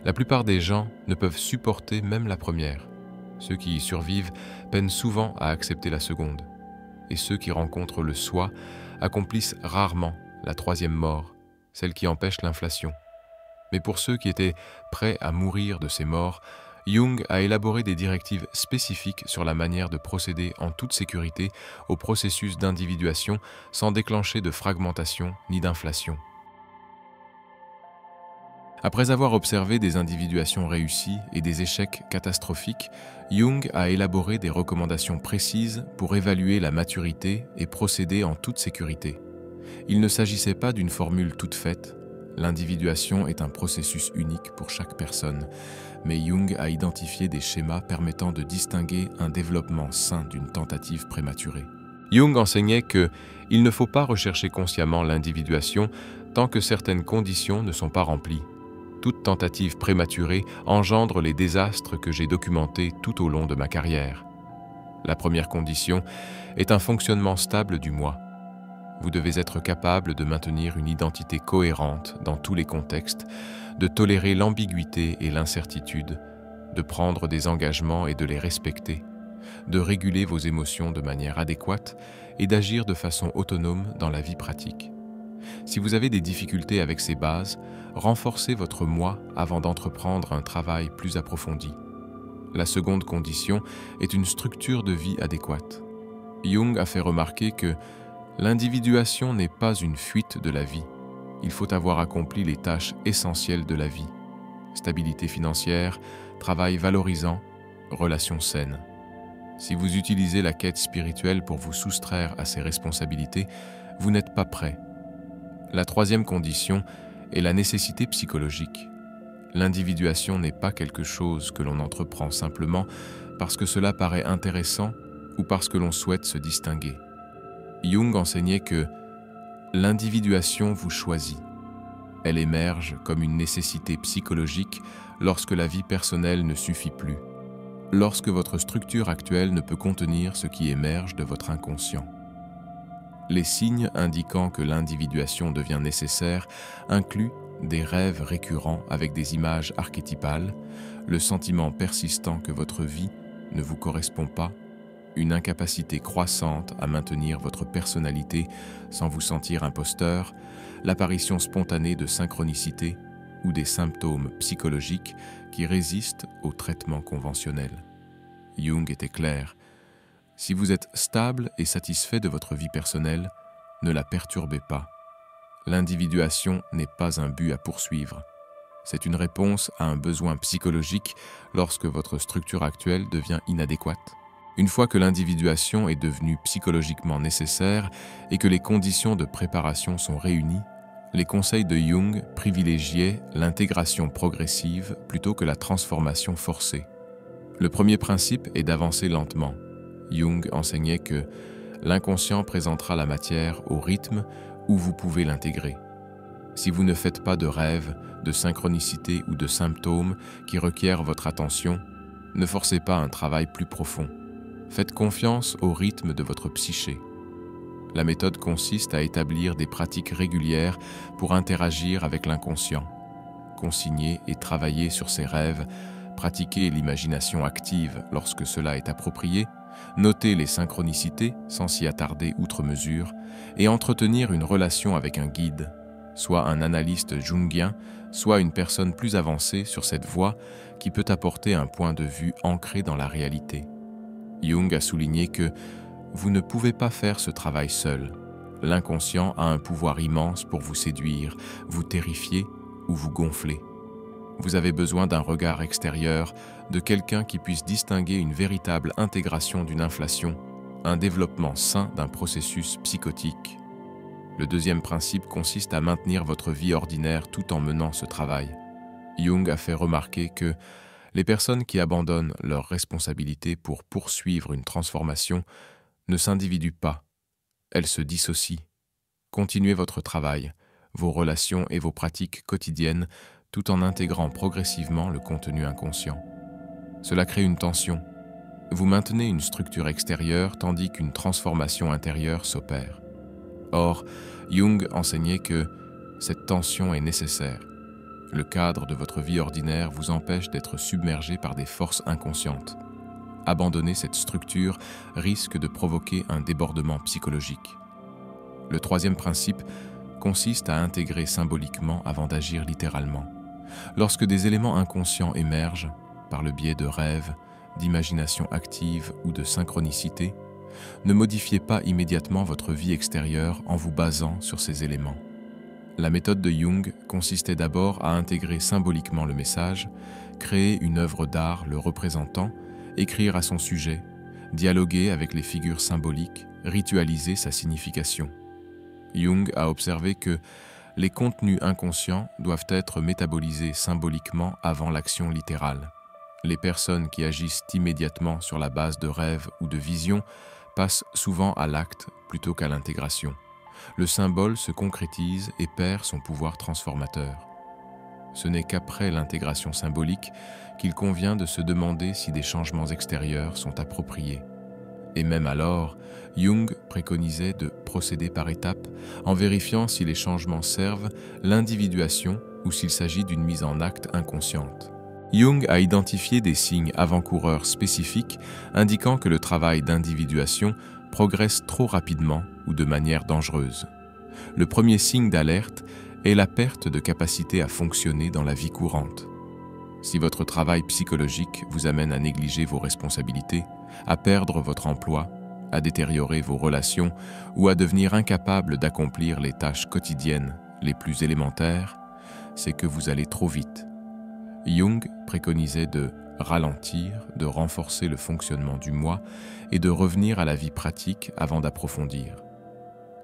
La plupart des gens ne peuvent supporter même la première. Ceux qui y survivent peinent souvent à accepter la seconde. Et ceux qui rencontrent le soi accomplissent rarement la troisième mort, celle qui empêche l'inflation. Mais pour ceux qui étaient prêts à mourir de ces morts, Jung a élaboré des directives spécifiques sur la manière de procéder en toute sécurité au processus d'individuation sans déclencher de fragmentation ni d'inflation. Après avoir observé des individuations réussies et des échecs catastrophiques, Jung a élaboré des recommandations précises pour évaluer la maturité et procéder en toute sécurité. Il ne s'agissait pas d'une formule toute faite. L'individuation est un processus unique pour chaque personne, mais Jung a identifié des schémas permettant de distinguer un développement sain d'une tentative prématurée. Jung enseignait que il ne faut pas rechercher consciemment l'individuation tant que certaines conditions ne sont pas remplies. Toute tentative prématurée engendre les désastres que j'ai documentés tout au long de ma carrière. La première condition est un fonctionnement stable du moi. Vous devez être capable de maintenir une identité cohérente dans tous les contextes, de tolérer l'ambiguïté et l'incertitude, de prendre des engagements et de les respecter, de réguler vos émotions de manière adéquate et d'agir de façon autonome dans la vie pratique. Si vous avez des difficultés avec ces bases, renforcez votre moi avant d'entreprendre un travail plus approfondi. La seconde condition est une structure de vie adéquate. Jung a fait remarquer que l'individuation n'est pas une fuite de la vie. Il faut avoir accompli les tâches essentielles de la vie. Stabilité financière, travail valorisant, relations saines. Si vous utilisez la quête spirituelle pour vous soustraire à ces responsabilités, vous n'êtes pas prêt. La troisième condition est la nécessité psychologique. L'individuation n'est pas quelque chose que l'on entreprend simplement parce que cela paraît intéressant ou parce que l'on souhaite se distinguer. Jung enseignait que l'individuation vous choisit. Elle émerge comme une nécessité psychologique lorsque la vie personnelle ne suffit plus, lorsque votre structure actuelle ne peut contenir ce qui émerge de votre inconscient. Les signes indiquant que l'individuation devient nécessaire incluent des rêves récurrents avec des images archétypales, le sentiment persistant que votre vie ne vous correspond pas, une incapacité croissante à maintenir votre personnalité sans vous sentir imposteur, l'apparition spontanée de synchronicité ou des symptômes psychologiques qui résistent au traitement conventionnel. Jung était clair. Si vous êtes stable et satisfait de votre vie personnelle, ne la perturbez pas. L'individuation n'est pas un but à poursuivre. C'est une réponse à un besoin psychologique lorsque votre structure actuelle devient inadéquate. Une fois que l'individuation est devenue psychologiquement nécessaire et que les conditions de préparation sont réunies, les conseils de Jung privilégiaient l'intégration progressive plutôt que la transformation forcée. Le premier principe est d'avancer lentement. Jung enseignait que l'inconscient présentera la matière au rythme où vous pouvez l'intégrer. Si vous ne faites pas de rêves, de synchronicité ou de symptômes qui requièrent votre attention, ne forcez pas un travail plus profond. Faites confiance au rythme de votre psyché. La méthode consiste à établir des pratiques régulières pour interagir avec l'inconscient. Consigner et travailler sur ses rêves, pratiquer l'imagination active lorsque cela est approprié, noter les synchronicités sans s'y attarder outre mesure et entretenir une relation avec un guide, soit un analyste jungien, soit une personne plus avancée sur cette voie qui peut apporter un point de vue ancré dans la réalité. Jung a souligné que vous ne pouvez pas faire ce travail seul. L'inconscient a un pouvoir immense pour vous séduire, vous terrifier ou vous gonfler. Vous avez besoin d'un regard extérieur, de quelqu'un qui puisse distinguer une véritable intégration d'une inflation, un développement sain d'un processus psychotique. Le deuxième principe consiste à maintenir votre vie ordinaire tout en menant ce travail. Jung a fait remarquer que les personnes qui abandonnent leurs responsabilités pour poursuivre une transformation ne s'individuent pas, elles se dissocient. Continuez votre travail, vos relations et vos pratiques quotidiennes tout en intégrant progressivement le contenu inconscient. Cela crée une tension. Vous maintenez une structure extérieure tandis qu'une transformation intérieure s'opère. Or, Jung enseignait que cette tension est nécessaire. Le cadre de votre vie ordinaire vous empêche d'être submergé par des forces inconscientes. Abandonner cette structure risque de provoquer un débordement psychologique. Le troisième principe consiste à intégrer symboliquement avant d'agir littéralement. Lorsque des éléments inconscients émergent, par le biais de rêves, d'imagination active ou de synchronicité, ne modifiez pas immédiatement votre vie extérieure en vous basant sur ces éléments. La méthode de Jung consistait d'abord à intégrer symboliquement le message, créer une œuvre d'art le représentant, écrire à son sujet, dialoguer avec les figures symboliques, ritualiser sa signification. Jung a observé que les contenus inconscients doivent être métabolisés symboliquement avant l'action littérale. Les personnes qui agissent immédiatement sur la base de rêves ou de visions passent souvent à l'acte plutôt qu'à l'intégration. Le symbole se concrétise et perd son pouvoir transformateur. Ce n'est qu'après l'intégration symbolique qu'il convient de se demander si des changements extérieurs sont appropriés. Et même alors, Jung préconisait de procéder par étapes en vérifiant si les changements servent l'individuation ou s'il s'agit d'une mise en acte inconsciente. Jung a identifié des signes avant-coureurs spécifiques indiquant que le travail d'individuation progresse trop rapidement ou de manière dangereuse. Le premier signe d'alerte est la perte de capacité à fonctionner dans la vie courante. Si votre travail psychologique vous amène à négliger vos responsabilités, à perdre votre emploi, à détériorer vos relations ou à devenir incapable d'accomplir les tâches quotidiennes les plus élémentaires, c'est que vous allez trop vite. Jung préconisait de ralentir, de renforcer le fonctionnement du moi et de revenir à la vie pratique avant d'approfondir.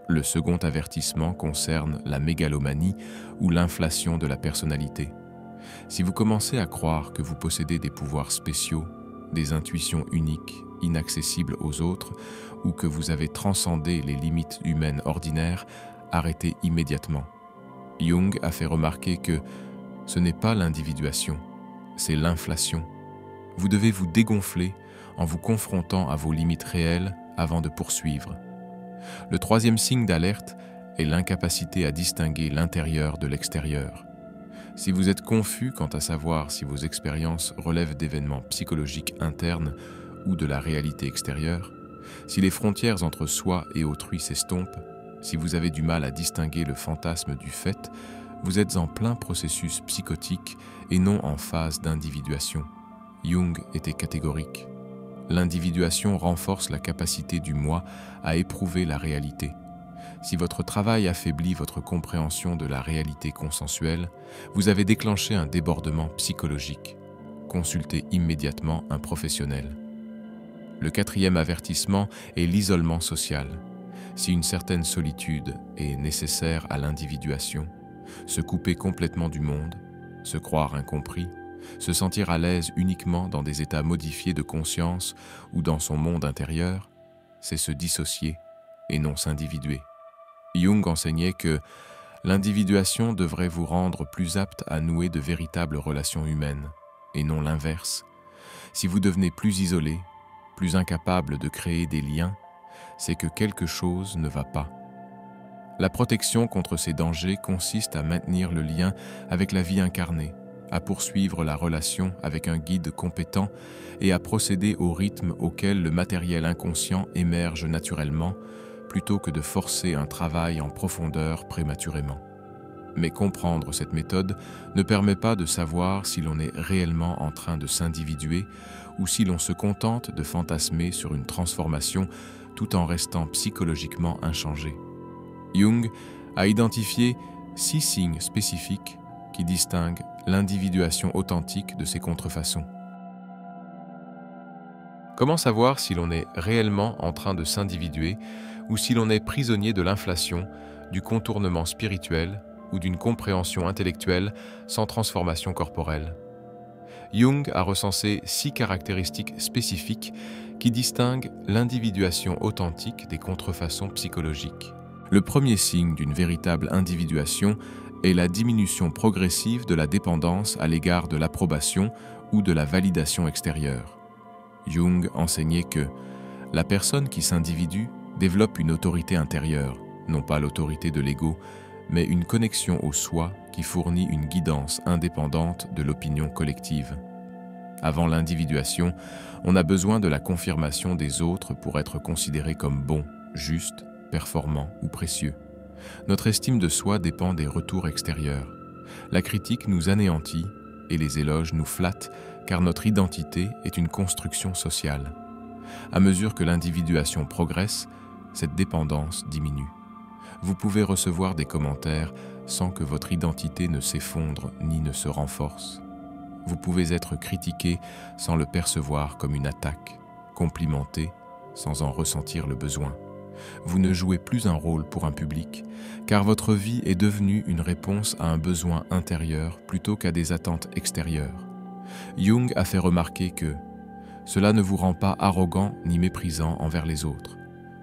Le second avertissement concerne la mégalomanie ou l'inflation de la personnalité. Si vous commencez à croire que vous possédez des pouvoirs spéciaux, des intuitions uniques, inaccessibles aux autres, ou que vous avez transcendé les limites humaines ordinaires, arrêtez immédiatement. Jung a fait remarquer que ce n'est pas l'individuation, c'est l'inflation. Vous devez vous dégonfler en vous confrontant à vos limites réelles avant de poursuivre. Le troisième signe d'alerte est l'incapacité à distinguer l'intérieur de l'extérieur. Si vous êtes confus quant à savoir si vos expériences relèvent d'événements psychologiques internes ou de la réalité extérieure, si les frontières entre soi et autrui s'estompent, si vous avez du mal à distinguer le fantasme du fait, vous êtes en plein processus psychotique et non en phase d'individuation. Jung était catégorique. L'individuation renforce la capacité du moi à éprouver la réalité. Si votre travail affaiblit votre compréhension de la réalité consensuelle, vous avez déclenché un débordement psychologique. Consultez immédiatement un professionnel. Le quatrième avertissement est l'isolement social. Si une certaine solitude est nécessaire à l'individuation, se couper complètement du monde, se croire incompris, se sentir à l'aise uniquement dans des états modifiés de conscience ou dans son monde intérieur, c'est se dissocier et non s'individuer. Jung enseignait que l'individuation devrait vous rendre plus apte à nouer de véritables relations humaines, et non l'inverse. Si vous devenez plus isolé, plus incapable de créer des liens, c'est que quelque chose ne va pas. La protection contre ces dangers consiste à maintenir le lien avec la vie incarnée, à poursuivre la relation avec un guide compétent et à procéder au rythme auquel le matériel inconscient émerge naturellement, plutôt que de forcer un travail en profondeur prématurément. Mais comprendre cette méthode ne permet pas de savoir si l'on est réellement en train de s'individuer ou si l'on se contente de fantasmer sur une transformation tout en restant psychologiquement inchangé. Jung a identifié 6 signes spécifiques qui distinguent l'individuation authentique de ses contrefaçons. Comment savoir si l'on est réellement en train de s'individuer ou si l'on est prisonnier de l'inflation, du contournement spirituel ou d'une compréhension intellectuelle sans transformation corporelle? Jung a recensé 6 caractéristiques spécifiques qui distinguent l'individuation authentique des contrefaçons psychologiques. Le premier signe d'une véritable individuation est la diminution progressive de la dépendance à l'égard de l'approbation ou de la validation extérieure. Jung enseignait que la personne qui s'individue développe une autorité intérieure, non pas l'autorité de l'ego, mais une connexion au soi qui fournit une guidance indépendante de l'opinion collective. Avant l'individuation, on a besoin de la confirmation des autres pour être considéré comme bon, juste, performant ou précieux. Notre estime de soi dépend des retours extérieurs. La critique nous anéantit et les éloges nous flattent car notre identité est une construction sociale. À mesure que l'individuation progresse, cette dépendance diminue. Vous pouvez recevoir des commentaires sans que votre identité ne s'effondre ni ne se renforce. Vous pouvez être critiqué sans le percevoir comme une attaque, complimenté sans en ressentir le besoin. Vous ne jouez plus un rôle pour un public, car votre vie est devenue une réponse à un besoin intérieur plutôt qu'à des attentes extérieures. Jung a fait remarquer que cela ne vous rend pas arrogant ni méprisant envers les autres.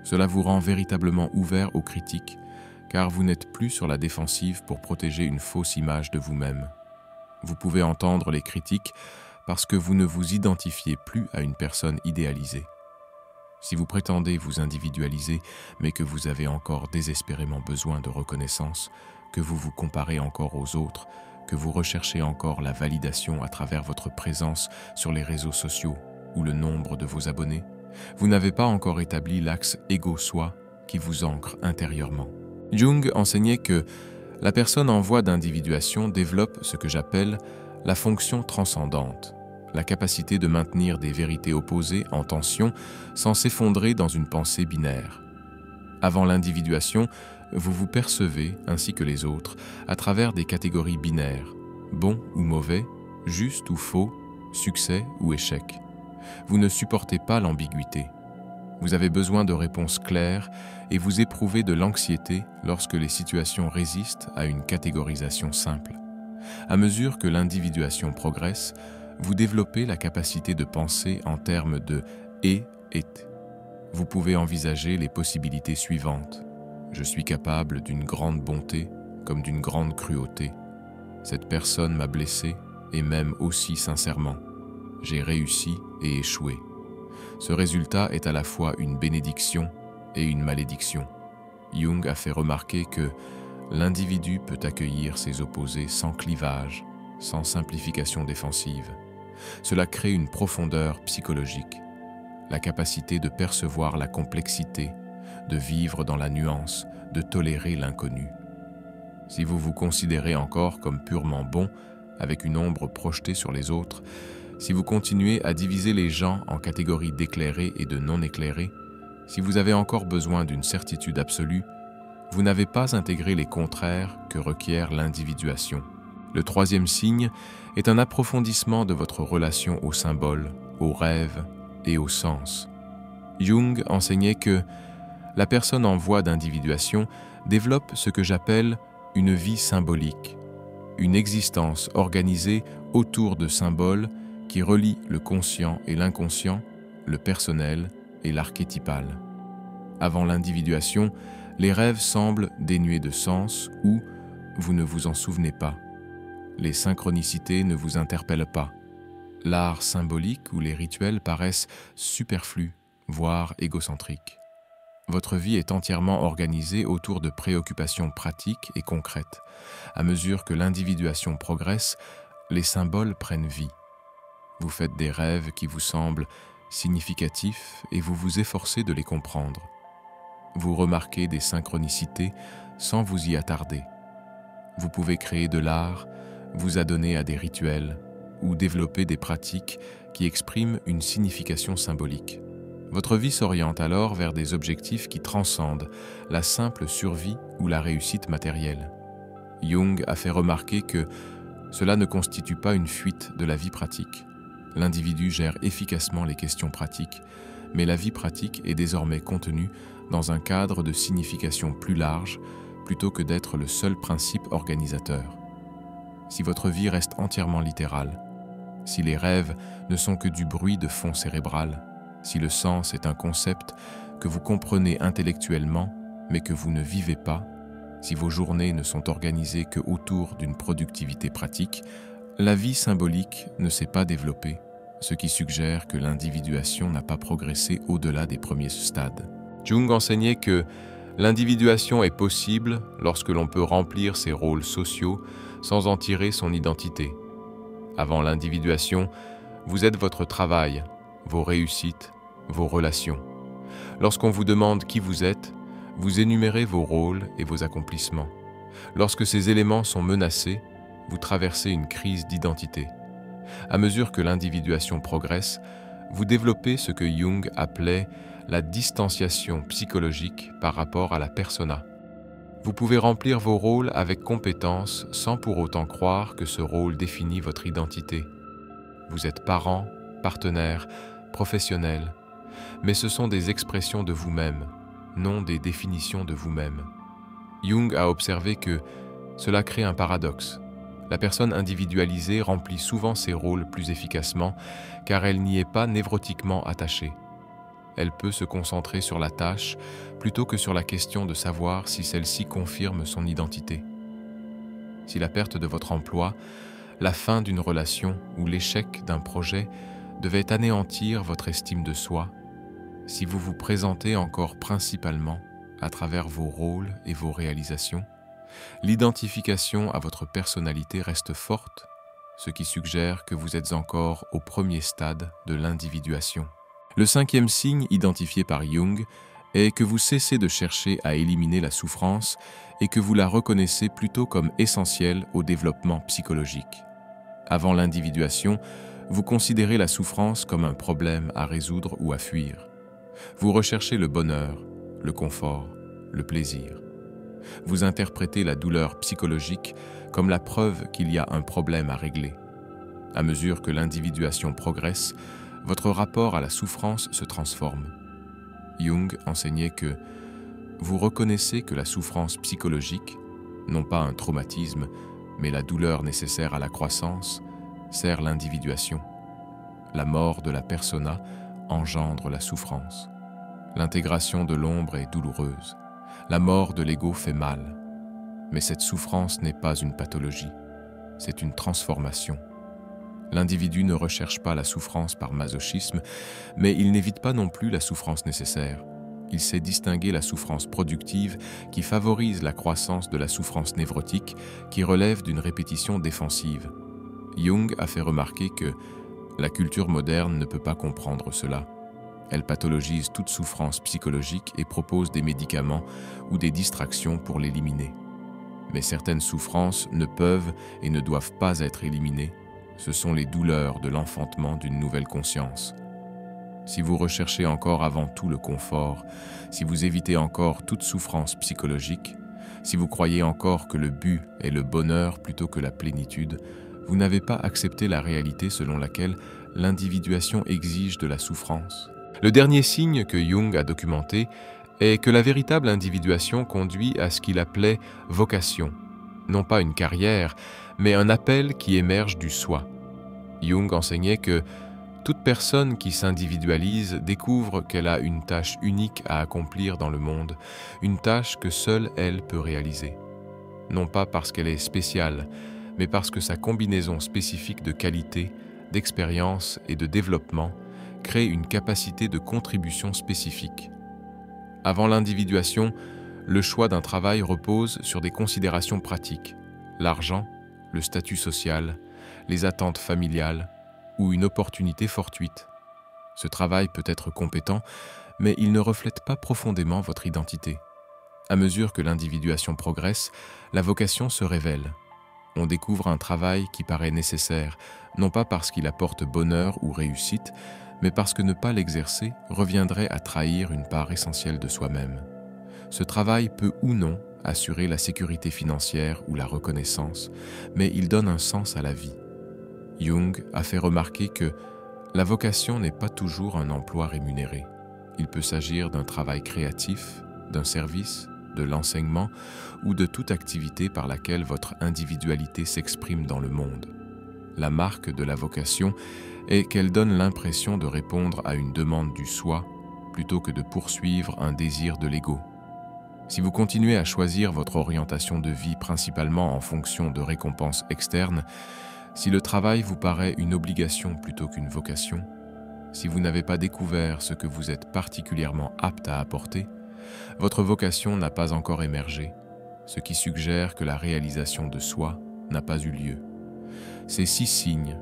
Cela vous rend véritablement ouvert aux critiques, car vous n'êtes plus sur la défensive pour protéger une fausse image de vous-même. Vous pouvez entendre les critiques parce que vous ne vous identifiez plus à une personne idéalisée. Si vous prétendez vous individualiser, mais que vous avez encore désespérément besoin de reconnaissance, que vous vous comparez encore aux autres, que vous recherchez encore la validation à travers votre présence sur les réseaux sociaux ou le nombre de vos abonnés, vous n'avez pas encore établi l'axe ego-soi qui vous ancre intérieurement. Jung enseignait que la personne en voie d'individuation développe ce que j'appelle la fonction transcendante, la capacité de maintenir des vérités opposées en tension sans s'effondrer dans une pensée binaire. Avant l'individuation, vous vous percevez, ainsi que les autres, à travers des catégories binaires, bon ou mauvais, juste ou faux, succès ou échec. Vous ne supportez pas l'ambiguïté. Vous avez besoin de réponses claires et vous éprouvez de l'anxiété lorsque les situations résistent à une catégorisation simple. À mesure que l'individuation progresse, vous développez la capacité de penser en termes de « et » Vous pouvez envisager les possibilités suivantes. Je suis capable d'une grande bonté comme d'une grande cruauté. Cette personne m'a blessé et m'aime aussi sincèrement. J'ai réussi et échoué. Ce résultat est à la fois une bénédiction et une malédiction. Jung a fait remarquer que l'individu peut accueillir ses opposés sans clivage, sans simplification défensive. Cela crée une profondeur psychologique, la capacité de percevoir la complexité, de vivre dans la nuance, de tolérer l'inconnu. Si vous vous considérez encore comme purement bon, avec une ombre projetée sur les autres, si vous continuez à diviser les gens en catégories d'éclairés et de non éclairés, si vous avez encore besoin d'une certitude absolue, vous n'avez pas intégré les contraires que requiert l'individuation. Le troisième signe est un approfondissement de votre relation au symbole, au rêve et au sens. Jung enseignait que la personne en voie d'individuation développe ce que j'appelle une vie symbolique, une existence organisée autour de symboles qui relient le conscient et l'inconscient, le personnel et l'archétypal. Avant l'individuation, les rêves semblent dénués de sens ou vous ne vous en souvenez pas. Les synchronicités ne vous interpellent pas. L'art symbolique ou les rituels paraissent superflus, voire égocentriques. Votre vie est entièrement organisée autour de préoccupations pratiques et concrètes. À mesure que l'individuation progresse, les symboles prennent vie. Vous faites des rêves qui vous semblent significatifs et vous vous efforcez de les comprendre. Vous remarquez des synchronicités sans vous y attarder. Vous pouvez créer de l'art, vous adonner à des rituels ou développer des pratiques qui expriment une signification symbolique. Votre vie s'oriente alors vers des objectifs qui transcendent la simple survie ou la réussite matérielle. Jung a fait remarquer que cela ne constitue pas une fuite de la vie pratique. L'individu gère efficacement les questions pratiques, mais la vie pratique est désormais contenue dans un cadre de signification plus large plutôt que d'être le seul principe organisateur. Si votre vie reste entièrement littérale, si les rêves ne sont que du bruit de fond cérébral, si le sens est un concept que vous comprenez intellectuellement mais que vous ne vivez pas, si vos journées ne sont organisées que autour d'une productivité pratique, la vie symbolique ne s'est pas développée, ce qui suggère que l'individuation n'a pas progressé au-delà des premiers stades. Jung enseignait que l'individuation est possible lorsque l'on peut remplir ses rôles sociaux sans en tirer son identité. Avant l'individuation, vous êtes votre travail, vos réussites, vos relations. Lorsqu'on vous demande qui vous êtes, vous énumérez vos rôles et vos accomplissements. Lorsque ces éléments sont menacés, vous traversez une crise d'identité. À mesure que l'individuation progresse, vous développez ce que Jung appelait la distanciation psychologique par rapport à la persona. Vous pouvez remplir vos rôles avec compétence sans pour autant croire que ce rôle définit votre identité. Vous êtes parent, partenaire, professionnel, mais ce sont des expressions de vous-même. non des définitions de vous-même. Jung a observé que cela crée un paradoxe. La personne individualisée remplit souvent ses rôles plus efficacement car elle n'y est pas névrotiquement attachée. Elle peut se concentrer sur la tâche plutôt que sur la question de savoir si celle-ci confirme son identité. Si la perte de votre emploi, la fin d'une relation ou l'échec d'un projet devait anéantir votre estime de soi, si vous vous présentez encore principalement à travers vos rôles et vos réalisations, l'identification à votre personnalité reste forte, ce qui suggère que vous êtes encore au premier stade de l'individuation. Le cinquième signe identifié par Jung est que vous cessez de chercher à éliminer la souffrance et que vous la reconnaissez plutôt comme essentielle au développement psychologique. Avant l'individuation, vous considérez la souffrance comme un problème à résoudre ou à fuir. Vous recherchez le bonheur, le confort, le plaisir. Vous interprétez la douleur psychologique comme la preuve qu'il y a un problème à régler. À mesure que l'individuation progresse, votre rapport à la souffrance se transforme. Jung enseignait que vous reconnaissez que la souffrance psychologique, non pas un traumatisme, mais la douleur nécessaire à la croissance, sert l'individuation. La mort de la persona engendre la souffrance. L'intégration de l'ombre est douloureuse. La mort de l'ego fait mal. Mais cette souffrance n'est pas une pathologie, c'est une transformation. L'individu ne recherche pas la souffrance par masochisme, mais il n'évite pas non plus la souffrance nécessaire. Il sait distinguer la souffrance productive qui favorise la croissance de la souffrance névrotique qui relève d'une répétition défensive. Jung a fait remarquer que la culture moderne ne peut pas comprendre cela. Elle pathologise toute souffrance psychologique et propose des médicaments ou des distractions pour l'éliminer. Mais certaines souffrances ne peuvent et ne doivent pas être éliminées. Ce sont les douleurs de l'enfantement d'une nouvelle conscience. Si vous recherchez encore avant tout le confort, si vous évitez encore toute souffrance psychologique, si vous croyez encore que le but est le bonheur plutôt que la plénitude, vous n'avez pas accepté la réalité selon laquelle l'individuation exige de la souffrance. Le dernier signe que Jung a documenté est que la véritable individuation conduit à ce qu'il appelait vocation, non pas une carrière, mais un appel qui émerge du soi. Jung enseignait que toute personne qui s'individualise découvre qu'elle a une tâche unique à accomplir dans le monde, une tâche que seule elle peut réaliser. Non pas parce qu'elle est spéciale, mais parce que sa combinaison spécifique de qualités, d'expérience et de développement crée une capacité de contribution spécifique. Avant l'individuation, le choix d'un travail repose sur des considérations pratiques, l'argent, le statut social, les attentes familiales ou une opportunité fortuite. Ce travail peut être compétent, mais il ne reflète pas profondément votre identité. À mesure que l'individuation progresse, la vocation se révèle. On découvre un travail qui paraît nécessaire, non pas parce qu'il apporte bonheur ou réussite, mais parce que ne pas l'exercer reviendrait à trahir une part essentielle de soi-même. Ce travail peut ou non assurer la sécurité financière ou la reconnaissance, mais il donne un sens à la vie. Jung a fait remarquer que la vocation n'est pas toujours un emploi rémunéré. Il peut s'agir d'un travail créatif, d'un service, de l'enseignement ou de toute activité par laquelle votre individualité s'exprime dans le monde. La marque de la vocation est qu'elle donne l'impression de répondre à une demande du soi plutôt que de poursuivre un désir de l'ego. Si vous continuez à choisir votre orientation de vie principalement en fonction de récompenses externes, si le travail vous paraît une obligation plutôt qu'une vocation, si vous n'avez pas découvert ce que vous êtes particulièrement apte à apporter, votre vocation n'a pas encore émergé, ce qui suggère que la réalisation de soi n'a pas eu lieu. Ces 6 signes,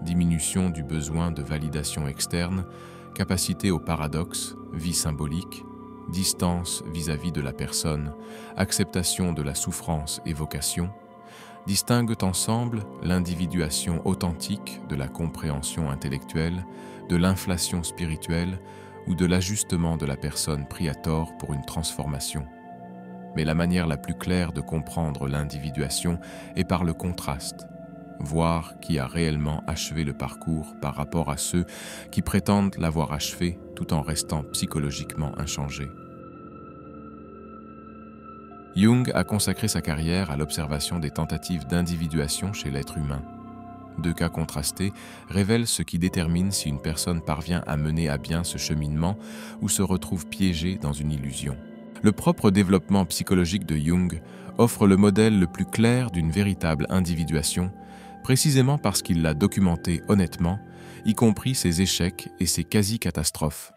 diminution du besoin de validation externe, capacité au paradoxe, vie symbolique, distance vis-à-vis de la personne, acceptation de la souffrance et vocation, distinguent ensemble l'individuation authentique de la compréhension intellectuelle, de l'inflation spirituelle ou de l'ajustement de la personne pris à tort pour une transformation. Mais la manière la plus claire de comprendre l'individuation est par le contraste, voir qui a réellement achevé le parcours par rapport à ceux qui prétendent l'avoir achevé tout en restant psychologiquement inchangés. Jung a consacré sa carrière à l'observation des tentatives d'individuation chez l'être humain. Deux cas contrastés révèlent ce qui détermine si une personne parvient à mener à bien ce cheminement ou se retrouve piégée dans une illusion. Le propre développement psychologique de Jung offre le modèle le plus clair d'une véritable individuation, précisément parce qu'il l'a documenté honnêtement, y compris ses échecs et ses quasi-catastrophes.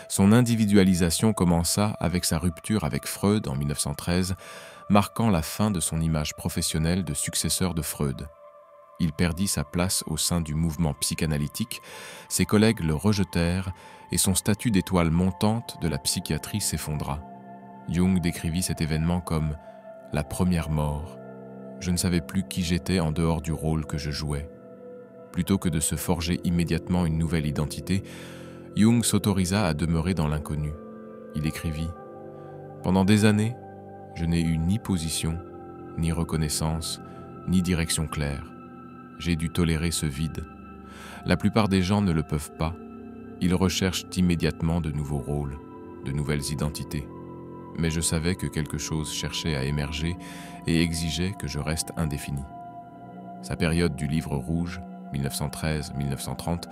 Son individualisation commença avec sa rupture avec Freud en 1913, marquant la fin de son image professionnelle de successeur de Freud. Il perdit sa place au sein du mouvement psychanalytique, ses collègues le rejetèrent et son statut d'étoile montante de la psychiatrie s'effondra. Jung décrivit cet événement comme « la première mort ». Je ne savais plus qui j'étais en dehors du rôle que je jouais. Plutôt que de se forger immédiatement une nouvelle identité, Jung s'autorisa à demeurer dans l'inconnu. Il écrivit « Pendant des années, je n'ai eu ni position, ni reconnaissance, ni direction claire. J'ai dû tolérer ce vide. La plupart des gens ne le peuvent pas. Ils recherchent immédiatement de nouveaux rôles, de nouvelles identités. Mais je savais que quelque chose cherchait à émerger et exigeait que je reste indéfini. » Sa période du Livre rouge, 1913-1930,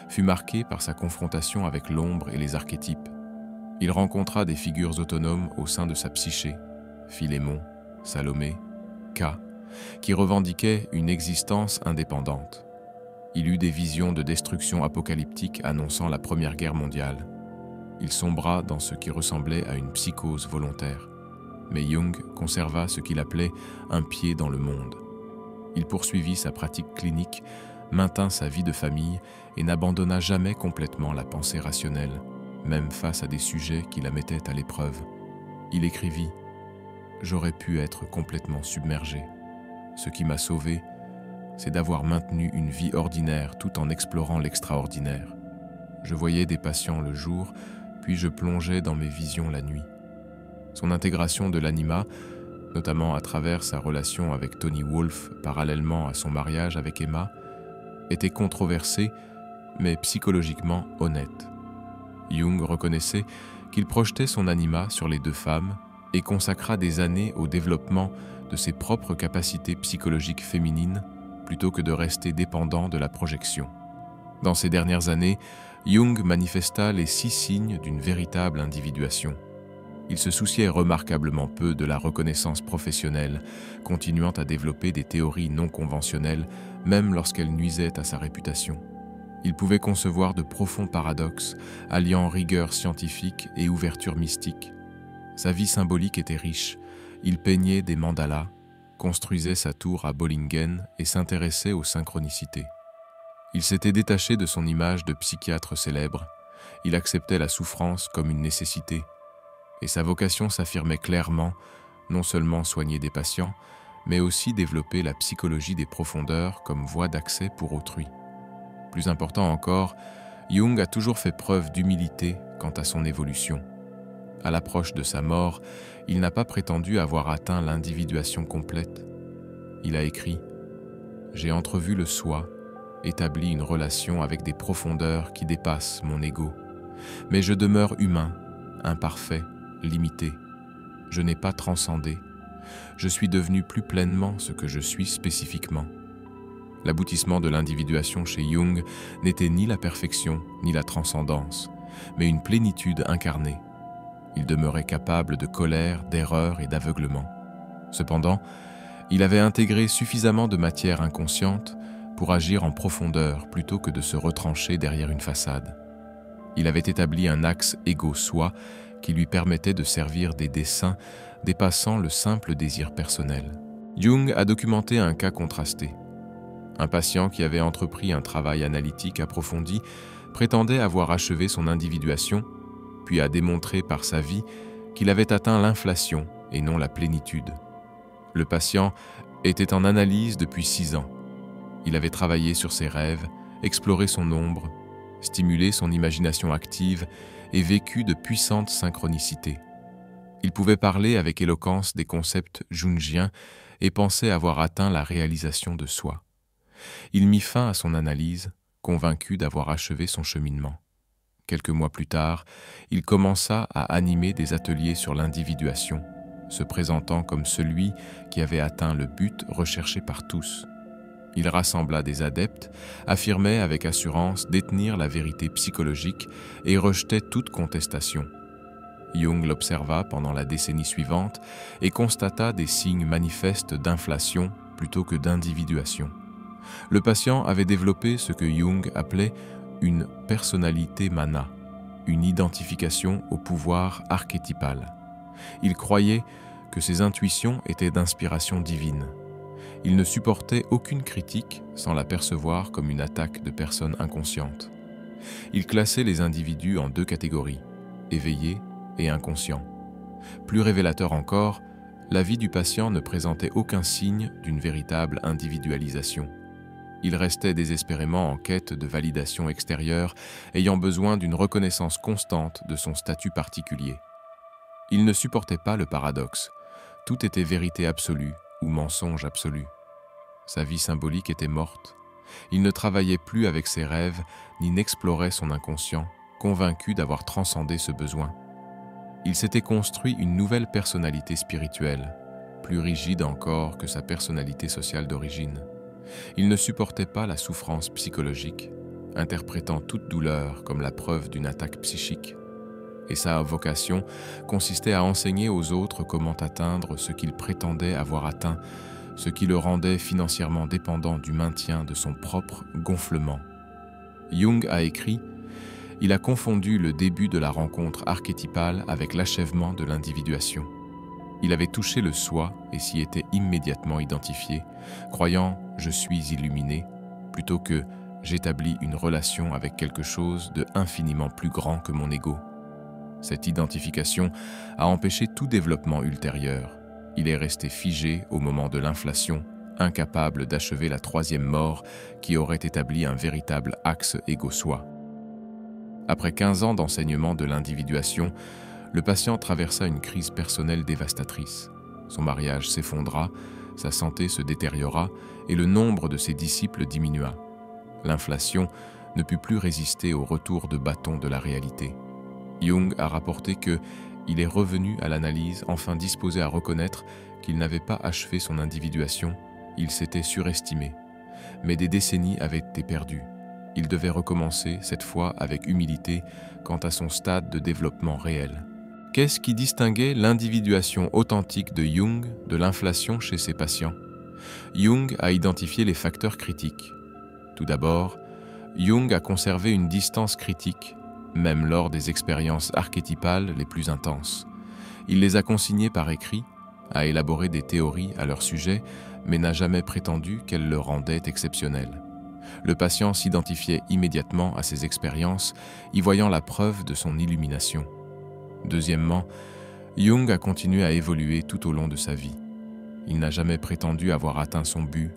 fut marquée par sa confrontation avec l'ombre et les archétypes. Il rencontra des figures autonomes au sein de sa psyché, Philémon, Salomé, K, qui revendiquaient une existence indépendante. Il eut des visions de destruction apocalyptique annonçant la Première Guerre mondiale. Il sombra dans ce qui ressemblait à une psychose volontaire. Mais Jung conserva ce qu'il appelait un pied dans le monde. Il poursuivit sa pratique clinique, maintint sa vie de famille et n'abandonna jamais complètement la pensée rationnelle, même face à des sujets qui la mettaient à l'épreuve. Il écrivit « J'aurais pu être complètement submergé. Ce qui m'a sauvé, c'est d'avoir maintenu une vie ordinaire tout en explorant l'extraordinaire. Je voyais des patients le jour, puis je plongeais dans mes visions la nuit. » Son intégration de l'anima, notamment à travers sa relation avec Tony Wolff parallèlement à son mariage avec Emma, était controversée, mais psychologiquement honnête. Jung reconnaissait qu'il projetait son anima sur les deux femmes et consacra des années au développement de ses propres capacités psychologiques féminines plutôt que de rester dépendant de la projection. Dans ces dernières années, Jung manifesta les 6 signes d'une véritable individuation. Il se souciait remarquablement peu de la reconnaissance professionnelle, continuant à développer des théories non conventionnelles, même lorsqu'elles nuisaient à sa réputation. Il pouvait concevoir de profonds paradoxes, alliant rigueur scientifique et ouverture mystique. Sa vie symbolique était riche. Il peignait des mandalas, construisait sa tour à Bollingen et s'intéressait aux synchronicités. Il s'était détaché de son image de psychiatre célèbre. Il acceptait la souffrance comme une nécessité. Et sa vocation s'affirmait clairement, non seulement soigner des patients, mais aussi développer la psychologie des profondeurs comme voie d'accès pour autrui. Plus important encore, Jung a toujours fait preuve d'humilité quant à son évolution. À l'approche de sa mort, il n'a pas prétendu avoir atteint l'individuation complète. Il a écrit « J'ai entrevu le soi, établi une relation avec des profondeurs qui dépassent mon ego. Mais je demeure humain, imparfait, limité. Je n'ai pas transcendé. Je suis devenu plus pleinement ce que je suis spécifiquement. » L'aboutissement de l'individuation chez Jung n'était ni la perfection ni la transcendance, mais une plénitude incarnée. Il demeurait capable de colère, d'erreur et d'aveuglement. Cependant, il avait intégré suffisamment de matière inconsciente pour agir en profondeur plutôt que de se retrancher derrière une façade. Il avait établi un axe égo-soi qui lui permettait de servir des desseins dépassant le simple désir personnel. Jung a documenté un cas contrasté. Un patient qui avait entrepris un travail analytique approfondi prétendait avoir achevé son individuation, puis a démontré par sa vie qu'il avait atteint l'inflation et non la plénitude. Le patient était en analyse depuis 6 ans. Il avait travaillé sur ses rêves, exploré son ombre, stimulé son imagination active et vécu de puissantes synchronicités. Il pouvait parler avec éloquence des concepts jungiens et pensait avoir atteint la réalisation de soi. Il mit fin à son analyse, convaincu d'avoir achevé son cheminement. Quelques mois plus tard, il commença à animer des ateliers sur l'individuation, se présentant comme celui qui avait atteint le but recherché par tous. Il rassembla des adeptes, affirmait avec assurance détenir la vérité psychologique et rejetait toute contestation. Jung l'observa pendant la décennie suivante et constata des signes manifestes d'inflation plutôt que d'individuation. Le patient avait développé ce que Jung appelait une personnalité mana, une identification au pouvoir archétypal. Il croyait que ses intuitions étaient d'inspiration divine. Il ne supportait aucune critique sans la percevoir comme une attaque de personnes inconscientes. Il classait les individus en deux catégories, éveillés et inconscients. Plus révélateur encore, la vie du patient ne présentait aucun signe d'une véritable individualisation. Il restait désespérément en quête de validation extérieure, ayant besoin d'une reconnaissance constante de son statut particulier. Il ne supportait pas le paradoxe. Tout était vérité absolue ou mensonge absolu. Sa vie symbolique était morte. Il ne travaillait plus avec ses rêves, ni n'explorait son inconscient, convaincu d'avoir transcendé ce besoin. Il s'était construit une nouvelle personnalité spirituelle, plus rigide encore que sa personnalité sociale d'origine. Il ne supportait pas la souffrance psychologique, interprétant toute douleur comme la preuve d'une attaque psychique. Et sa vocation consistait à enseigner aux autres comment atteindre ce qu'il prétendait avoir atteint, ce qui le rendait financièrement dépendant du maintien de son propre gonflement. Jung a écrit « Il a confondu le début de la rencontre archétypale avec l'achèvement de l'individuation. Il avait touché le soi et s'y était immédiatement identifié, croyant « je suis illuminé » plutôt que « j'établis une relation avec quelque chose de infiniment plus grand que mon ego ». Cette identification a empêché tout développement ultérieur. Il est resté figé au moment de l'inflation, incapable d'achever la troisième mort qui aurait établi un véritable axe égo-soi. Après 15 ans d'enseignement de l'individuation, le patient traversa une crise personnelle dévastatrice. Son mariage s'effondra, sa santé se détériora et le nombre de ses disciples diminua. L'inflation ne put plus résister au retour de bâton de la réalité. Jung a rapporté que il est revenu à l'analyse, enfin disposé à reconnaître qu'il n'avait pas achevé son individuation, il s'était surestimé. Mais des décennies avaient été perdues. Il devait recommencer, cette fois avec humilité, quant à son stade de développement réel. Qu'est-ce qui distinguait l'individuation authentique de Jung de l'inflation chez ses patients? Jung a identifié les facteurs critiques. Tout d'abord, Jung a conservé une distance critique, même lors des expériences archétypales les plus intenses. Il les a consignées par écrit, a élaboré des théories à leur sujet, mais n'a jamais prétendu qu'elles le rendaient exceptionnel. Le patient s'identifiait immédiatement à ces expériences, y voyant la preuve de son illumination. Deuxièmement, Jung a continué à évoluer tout au long de sa vie. Il n'a jamais prétendu avoir atteint son but,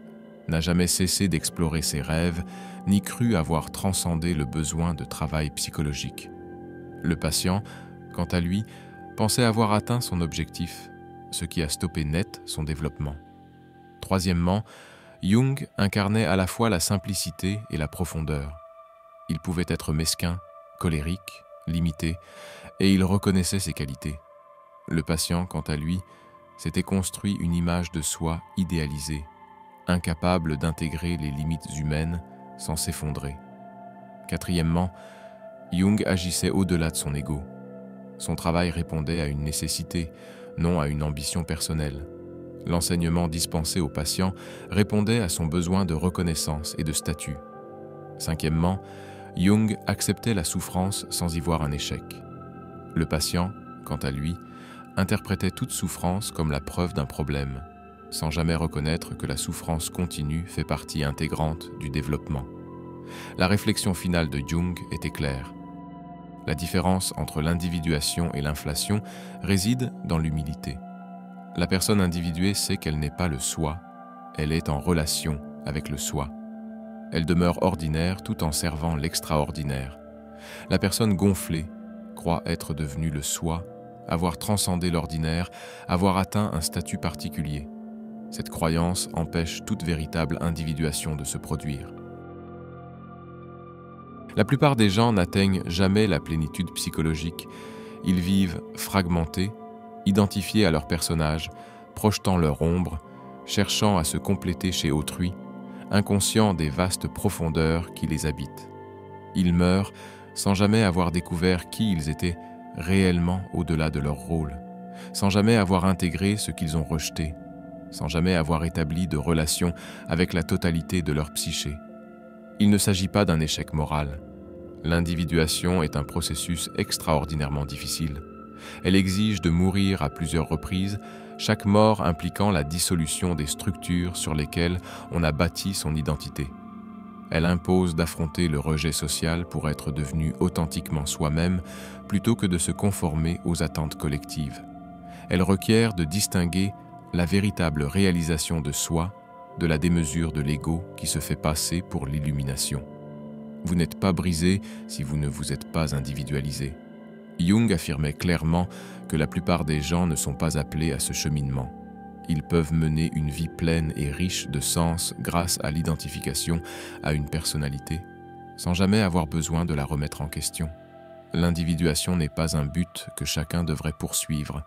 n'a jamais cessé d'explorer ses rêves, ni cru avoir transcendé le besoin de travail psychologique. Le patient, quant à lui, pensait avoir atteint son objectif, ce qui a stoppé net son développement. Troisièmement, Jung incarnait à la fois la simplicité et la profondeur. Il pouvait être mesquin, colérique, limité, et il reconnaissait ses qualités. Le patient, quant à lui, s'était construit une image de soi idéalisée, incapable d'intégrer les limites humaines sans s'effondrer. Quatrièmement, Jung agissait au-delà de son ego. Son travail répondait à une nécessité, non à une ambition personnelle. L'enseignement dispensé aux patients répondait à son besoin de reconnaissance et de statut. Cinquièmement, Jung acceptait la souffrance sans y voir un échec. Le patient, quant à lui, interprétait toute souffrance comme la preuve d'un problème, sans jamais reconnaître que la souffrance continue fait partie intégrante du développement. La réflexion finale de Jung était claire. La différence entre l'individuation et l'inflation réside dans l'humilité. La personne individuée sait qu'elle n'est pas le soi, elle est en relation avec le soi. Elle demeure ordinaire tout en servant l'extraordinaire. La personne gonflée croit être devenue le soi, avoir transcendé l'ordinaire, avoir atteint un statut particulier. Cette croyance empêche toute véritable individuation de se produire. La plupart des gens n'atteignent jamais la plénitude psychologique. Ils vivent fragmentés, identifiés à leur personnage, projetant leur ombre, cherchant à se compléter chez autrui, inconscients des vastes profondeurs qui les habitent. Ils meurent sans jamais avoir découvert qui ils étaient réellement au-delà de leur rôle, sans jamais avoir intégré ce qu'ils ont rejeté, sans jamais avoir établi de relation avec la totalité de leur psyché. Il ne s'agit pas d'un échec moral. L'individuation est un processus extraordinairement difficile. Elle exige de mourir à plusieurs reprises, chaque mort impliquant la dissolution des structures sur lesquelles on a bâti son identité. Elle impose d'affronter le rejet social pour être devenu authentiquement soi-même plutôt que de se conformer aux attentes collectives. Elle requiert de distinguer la véritable réalisation de soi de la démesure de l'ego qui se fait passer pour l'illumination. Vous n'êtes pas brisé si vous ne vous êtes pas individualisé. Jung affirmait clairement que la plupart des gens ne sont pas appelés à ce cheminement. Ils peuvent mener une vie pleine et riche de sens grâce à l'identification à une personnalité, sans jamais avoir besoin de la remettre en question. L'individuation n'est pas un but que chacun devrait poursuivre.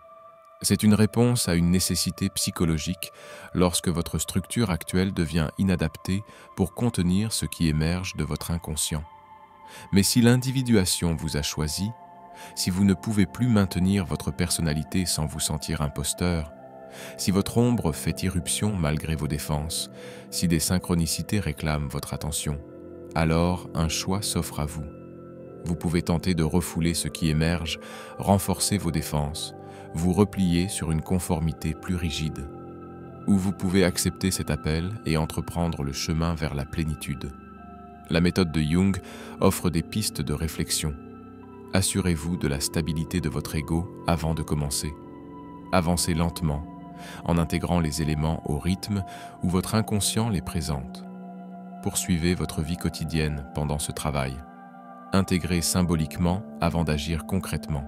C'est une réponse à une nécessité psychologique lorsque votre structure actuelle devient inadaptée pour contenir ce qui émerge de votre inconscient. Mais si l'individuation vous a choisi, si vous ne pouvez plus maintenir votre personnalité sans vous sentir imposteur, si votre ombre fait irruption malgré vos défenses, si des synchronicités réclament votre attention, alors un choix s'offre à vous. Vous pouvez tenter de refouler ce qui émerge, renforcer vos défenses, vous replier sur une conformité plus rigide. Ou vous pouvez accepter cet appel et entreprendre le chemin vers la plénitude. La méthode de Jung offre des pistes de réflexion. Assurez-vous de la stabilité de votre ego avant de commencer. Avancez lentement, en intégrant les éléments au rythme où votre inconscient les présente. Poursuivez votre vie quotidienne pendant ce travail. Intégrez symboliquement avant d'agir concrètement.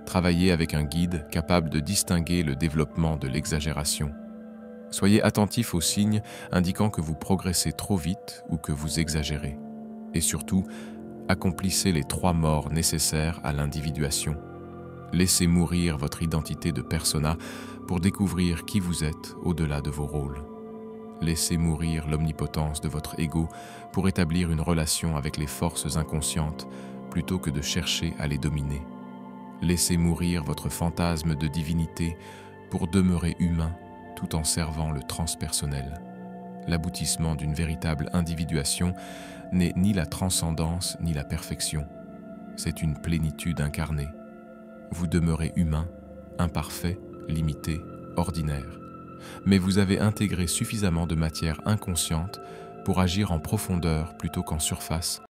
Travaillez avec un guide capable de distinguer le développement de l'exagération. Soyez attentif aux signes indiquant que vous progressez trop vite ou que vous exagérez. Et surtout, accomplissez les 3 morts nécessaires à l'individuation. Laissez mourir votre identité de persona pour découvrir qui vous êtes au-delà de vos rôles. Laissez mourir l'omnipotence de votre ego pour établir une relation avec les forces inconscientes plutôt que de chercher à les dominer. Laissez mourir votre fantasme de divinité pour demeurer humain tout en servant le transpersonnel. L'aboutissement d'une véritable individuation n'est ni la transcendance ni la perfection. C'est une plénitude incarnée. Vous demeurez humain, imparfait, limité, ordinaire. Mais vous avez intégré suffisamment de matière inconsciente pour agir en profondeur plutôt qu'en surface